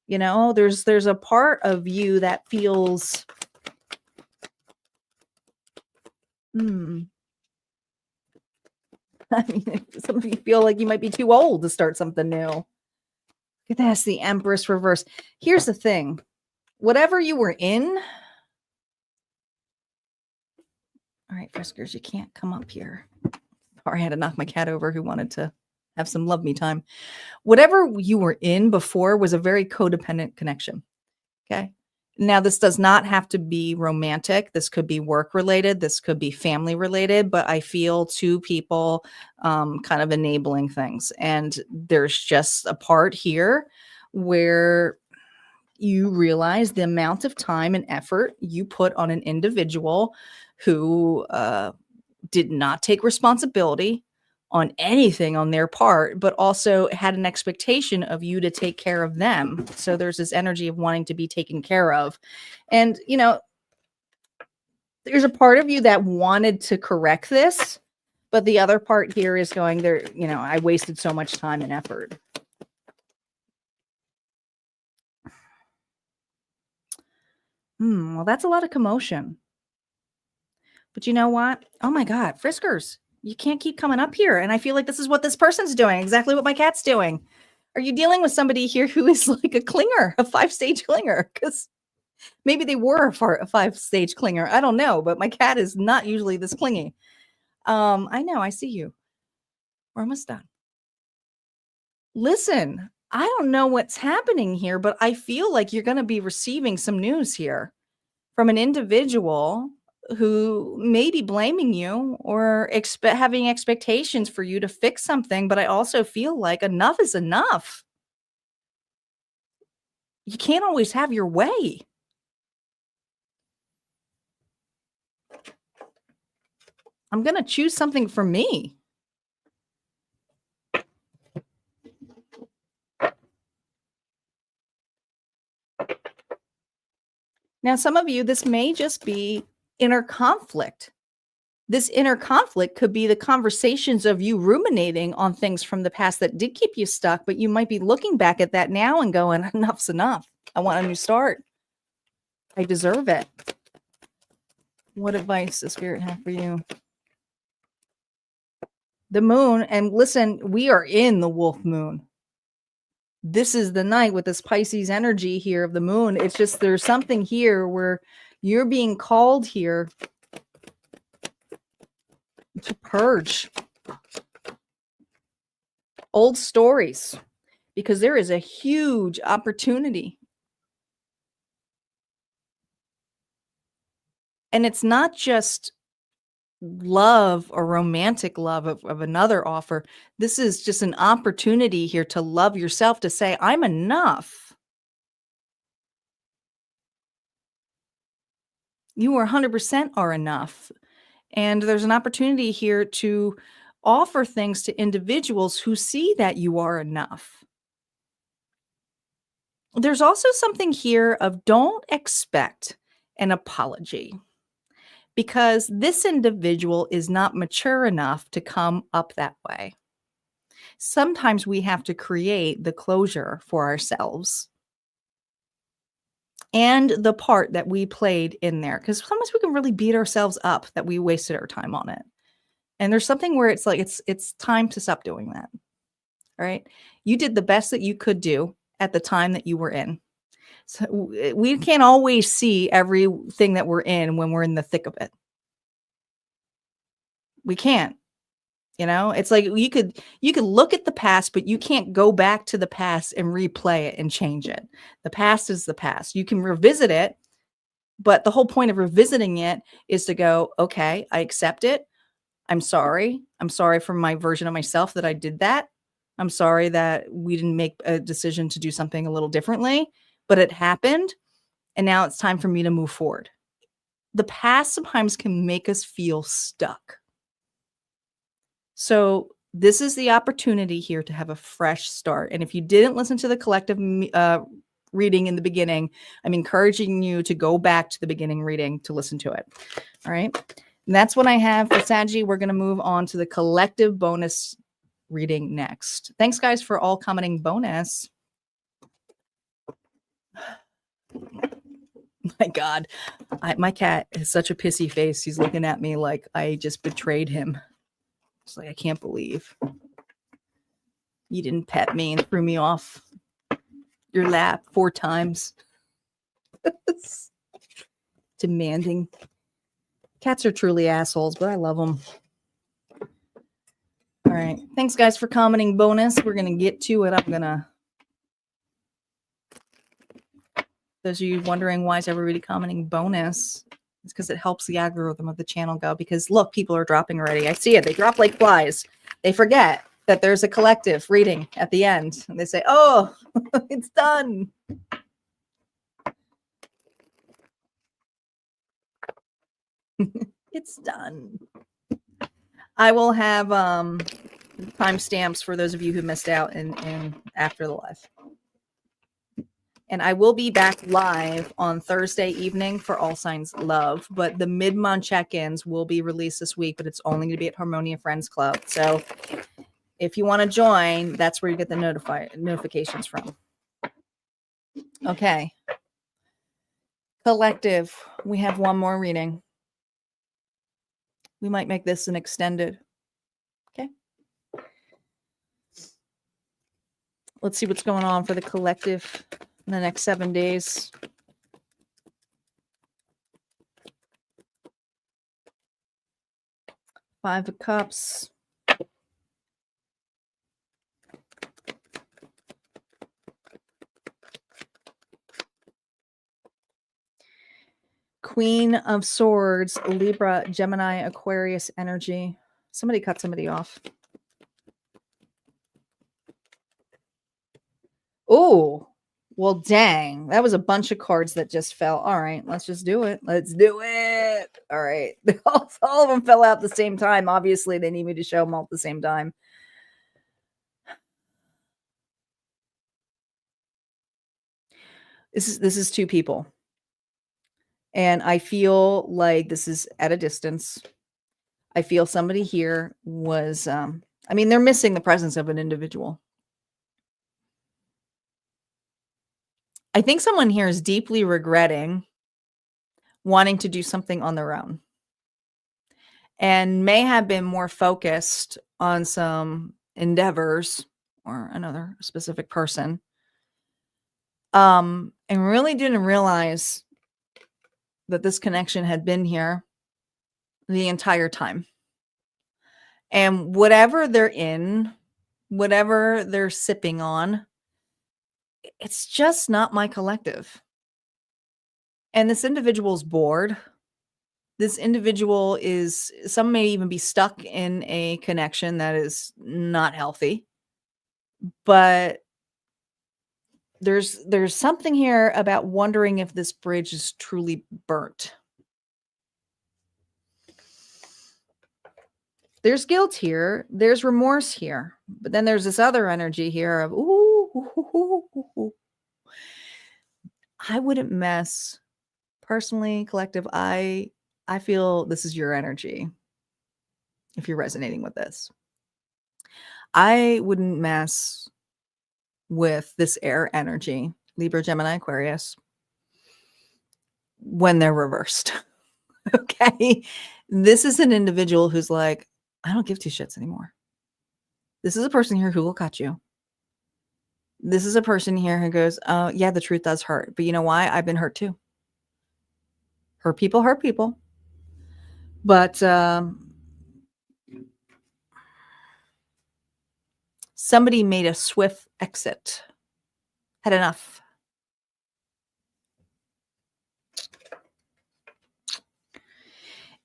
You know, there's a part of you that feels, I mean, some of you feel like you might be too old to start something new. That's the Empress reverse. Here's the thing. Whatever you were in. All right, Friskers, you can't come up here. Or I had to knock my cat over who wanted to have some love me time. Whatever you were in before was a very codependent connection. Okay. Now, this does not have to be romantic. This could be work related. This could be family related, but I feel two people kind of enabling things. And there's just a part here where you realize the amount of time and effort you put on an individual who did not take responsibility on anything on their part, but also had an expectation of you to take care of them. So there's this energy of wanting to be taken care of. And, you know, there's a part of you that wanted to correct this, but the other part here is going there, you know, I wasted so much time and effort. Well, that's a lot of commotion. But you know what? Oh my God, Friskers, you can't keep coming up here. And I feel like this is what this person's doing, exactly what my cat's doing. Are you dealing with somebody here who is like a clinger, a 5-stage clinger? Because maybe they were a 5-stage clinger. I don't know, but my cat is not usually this clingy. I know, I see you. We're almost done. Listen, I don't know what's happening here, but I feel like you're going to be receiving some news here from an individual who may be blaming you or having expectations for you to fix something. But I also feel like enough is enough. You can't always have your way. I'm going to choose something for me. Now, some of you, this may just be inner conflict. This inner conflict could be the conversations of you ruminating on things from the past that did keep you stuck, but you might be looking back at that now and going, enough's enough. I want a new start. I deserve it. What advice does Spirit have for you? The moon, and listen, we are in the wolf moon. This is the night with this Pisces energy here of the moon. It's just there's something here where you're being called here to purge old stories, because there is a huge opportunity And it's not just love or romantic love of another offer. This is just an opportunity here to love yourself, to say, I'm enough. You are 100% are enough. And there's an opportunity here to offer things to individuals who see that you are enough. There's also something here of don't expect an apology, because this individual is not mature enough to come up that way. Sometimes we have to create the closure for ourselves and the part that we played in there, because sometimes we can really beat ourselves up that we wasted our time on it. And there's something where it's like it's time to stop doing that. All right. You did the best that you could do at the time that you were in. So we can't always see everything that we're in when we're in the thick of it. We can't. You know, it's like you could look at the past, but you can't go back to the past and replay it and change it. The past is the past. You can revisit it, but the whole point of revisiting it is to go, okay, I accept it. I'm sorry. I'm sorry for my version of myself that I did that. I'm sorry that we didn't make a decision to do something a little differently, but it happened. And now it's time for me to move forward. The past sometimes can make us feel stuck. So this is the opportunity here to have a fresh start. And if you didn't listen to the collective reading in the beginning, I'm encouraging you to go back to the beginning reading to listen to it. All right. And that's what I have for Saggy. We're going to move on to the collective bonus reading next. Thanks, guys, for all commenting bonus. My God, my cat has such a pissy face. He's looking at me like I just betrayed him. It's like, I can't believe you didn't pet me and threw me off your lap 4 times. Demanding. Cats are truly assholes, but I love them. All right. Thanks, guys, for commenting bonus. We're going to get to it. Those of you wondering why is everybody commenting bonus, it's because it helps the algorithm of the channel go. Because look, people are dropping already. I see it. They drop like flies. They forget that there's a collective reading at the end. And they say, oh, it's done. It's done. I will have timestamps for those of you who missed out in after the live. And I will be back live on Thursday evening for All Signs Love. But the mid-month check-ins will be released this week, but it's only going to be at Harmonia Friends Club. So if you want to join, that's where you get the notifications from. Okay. Collective. We have one more reading. We might make this an extended. Okay. Let's see what's going on for the collective in the next 7 days. Five of Cups. Queen of Swords, Libra, Gemini, Aquarius energy. Somebody cut somebody off. Oh, well, dang. That was a bunch of cards that just fell. All right, let's just do it. Let's do it. All right. All of them fell out at the same time. Obviously, they need me to show them all at the same time. This is 2 people. And I feel like this is at a distance. I feel somebody here was, they're missing the presence of an individual. I think someone here is deeply regretting wanting to do something on their own and may have been more focused on some endeavors or another specific person, and really didn't realize that this connection had been here the entire time. And whatever they're in, whatever they're sipping on, it's just not my collective. And this individual's bored. This individual some may even be stuck in a connection that is not healthy, but there's something here about wondering if this bridge is truly burnt. There's guilt here, there's remorse here, but then there's this other energy here of, ooh, I wouldn't mess. Personally, collective, I feel this is your energy. If you're resonating with this, I wouldn't mess with this air energy, Libra, Gemini, Aquarius, when they're reversed. Okay. This is an individual who's like, I don't give two shits anymore. This is a person here who will cut you. This is a person here who goes, yeah, the truth does hurt. But you know why? I've been hurt too. Hurt people. But somebody made a swift exit. Had enough.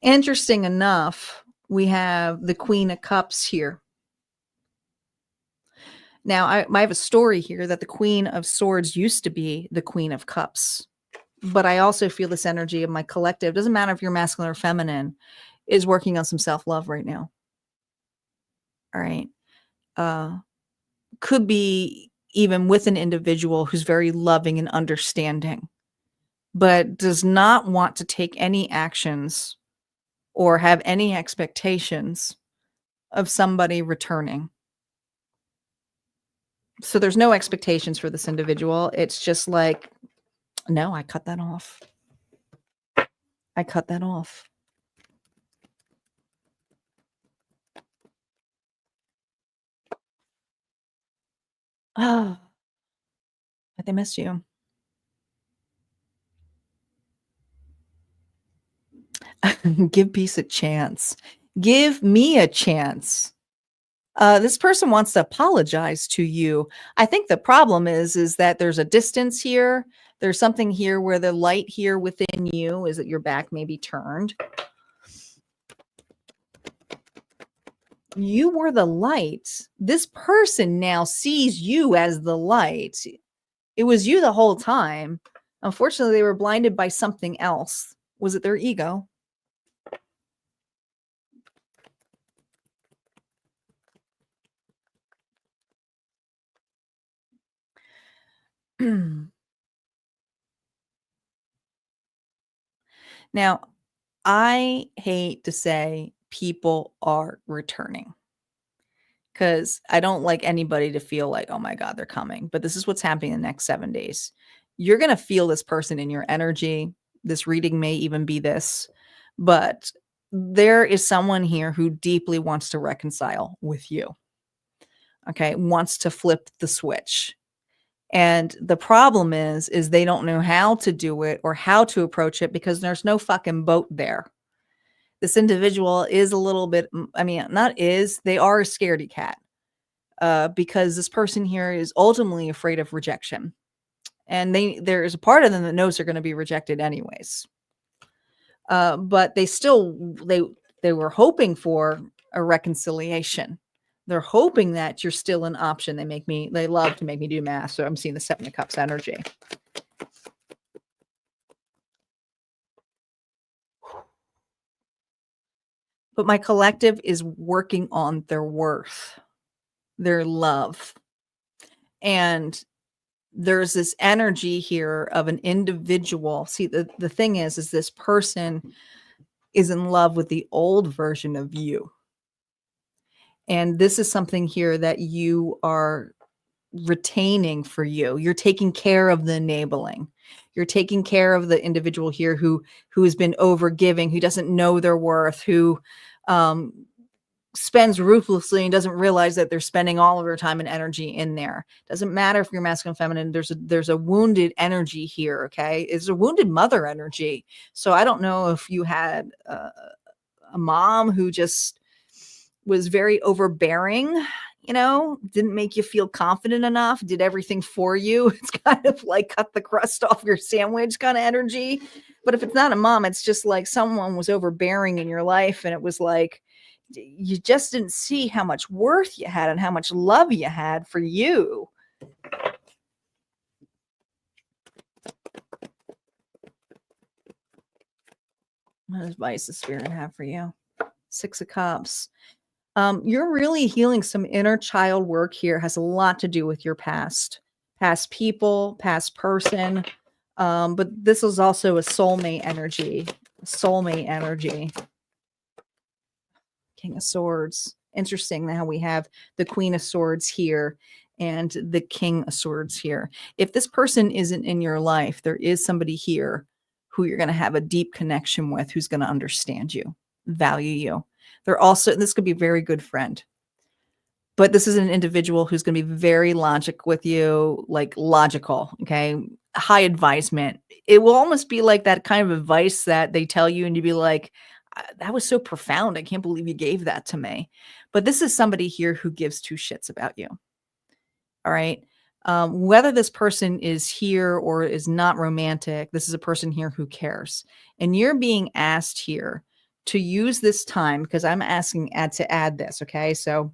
Interesting enough, we have the Queen of Cups here. Now, I have a story here that the Queen of Swords used to be the Queen of Cups. But I also feel this energy of my collective, doesn't matter if you're masculine or feminine, is working on some self-love right now. All right. Could be even with an individual who's very loving and understanding, but does not want to take any actions or have any expectations of somebody returning. So there's no expectations for this individual. It's just like, no, I cut that off. I cut that off. Oh, but they miss you. Give peace a chance. Give me a chance. This person wants to apologize to you. I think the problem is that there's a distance here. There's something here where the light here within you is that your back may be turned. You were the light. This person now sees you as the light. It was you the whole time. Unfortunately, they were blinded by something else. Was it their ego? Now, I hate to say people are returning because I don't like anybody to feel like, oh my God, they're coming. But this is what's happening in the next 7 days. You're going to feel this person in your energy. This reading may even be this, but there is someone here who deeply wants to reconcile with you. Okay. Wants to flip the switch. And the problem is they don't know how to do it or how to approach it because there's no fucking boat there. This individual is a little bit, I mean, they are a scaredy cat because this person here is ultimately afraid of rejection. And there is a part of them that knows they're going to be rejected anyways. But they were hoping for a reconciliation. They're hoping that you're still an option. They love to make me do math. So I'm seeing the 7 of Cups energy. But my collective is working on their worth, their love. And there's this energy here of an individual. See, the thing is this person is in love with the old version of you. And this is something here that you are retaining for you. You're taking care of the enabling. You're taking care of the individual here who has been overgiving, who doesn't know their worth, who spends ruthlessly and doesn't realize that they're spending all of their time and energy in there. Doesn't matter if you're masculine, feminine. There's a wounded energy here. Okay, it's a wounded mother energy. So I don't know if you had a mom who just was very overbearing, didn't make you feel confident enough, did everything for you. It's kind of like cut the crust off your sandwich kind of energy. But if it's not a mom, it's just like someone was overbearing in your life, and it was like you just didn't see how much worth you had and how much love you had for you. What advice does Spirit have for you? Six of Cups. You're really healing some inner child work here. Has a lot to do with your past people, past person. But this is also a soulmate energy. King of Swords. Interesting how we have the Queen of Swords here and the King of Swords here. If this person isn't in your life, there is somebody here who you're going to have a deep connection with, who's going to understand you, value you. They're also, this could be a very good friend, but this is an individual who's going to be very logic with you, like logical. Okay. High advisement. It will almost be like that kind of advice that they tell you and you'd be like, that was so profound. I can't believe you gave that to me. But this is somebody here who gives two shits about you. All right. Whether this person is here or is not romantic, this is a person here who cares. And you're being asked here to use this time, because I'm asking to add this. Okay. So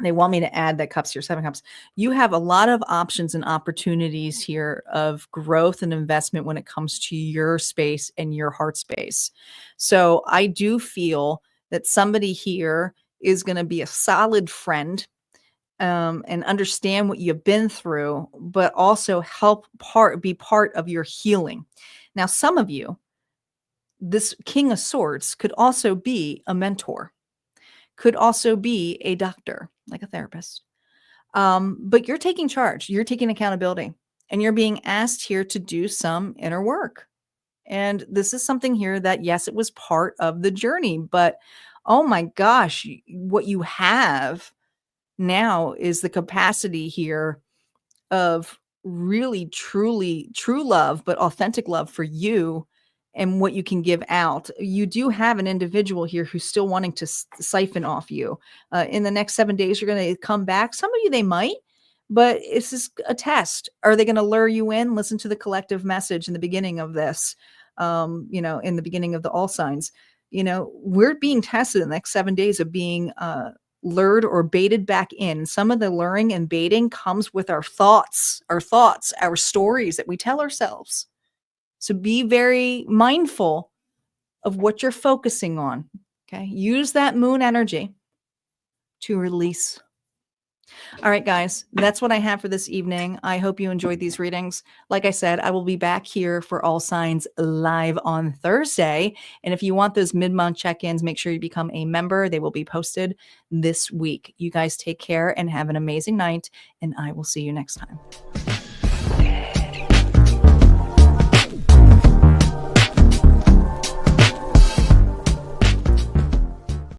they want me to add that Cups here, Seven Cups. You have a lot of options and opportunities here of growth and investment when it comes to your space and your heart space. So I do feel that somebody here is going to be a solid friend, and understand what you've been through, but also help be part of your healing. Now, some of you, this King of Swords could also be a mentor, could also be a doctor, like a therapist. But you're taking charge, you're taking accountability, and you're being asked here to do some inner work. And this is something here that, yes, it was part of the journey, but oh my gosh, what you have now is the capacity here of really, truly, true love, but authentic love for you and what you can give out. You do have an individual here who's still wanting to siphon off you. In the next 7 days, you're going to come back. Some of you, they might, but it's just a test. Are they going to lure you in? Listen to the collective message in the beginning of this, in the beginning of the all signs. We're being tested in the next 7 days of being lured or baited back in. Some of the luring and baiting comes with our thoughts, our stories that we tell ourselves. So be very mindful of what you're focusing on. Okay. Use that moon energy to release. All right, guys, that's what I have for this evening. I hope you enjoyed these readings. Like I said, I will be back here for All Signs live on Thursday. And if you want those mid-month check-ins, make sure you become a member. They will be posted this week. You guys take care and have an amazing night, and I will see you next time.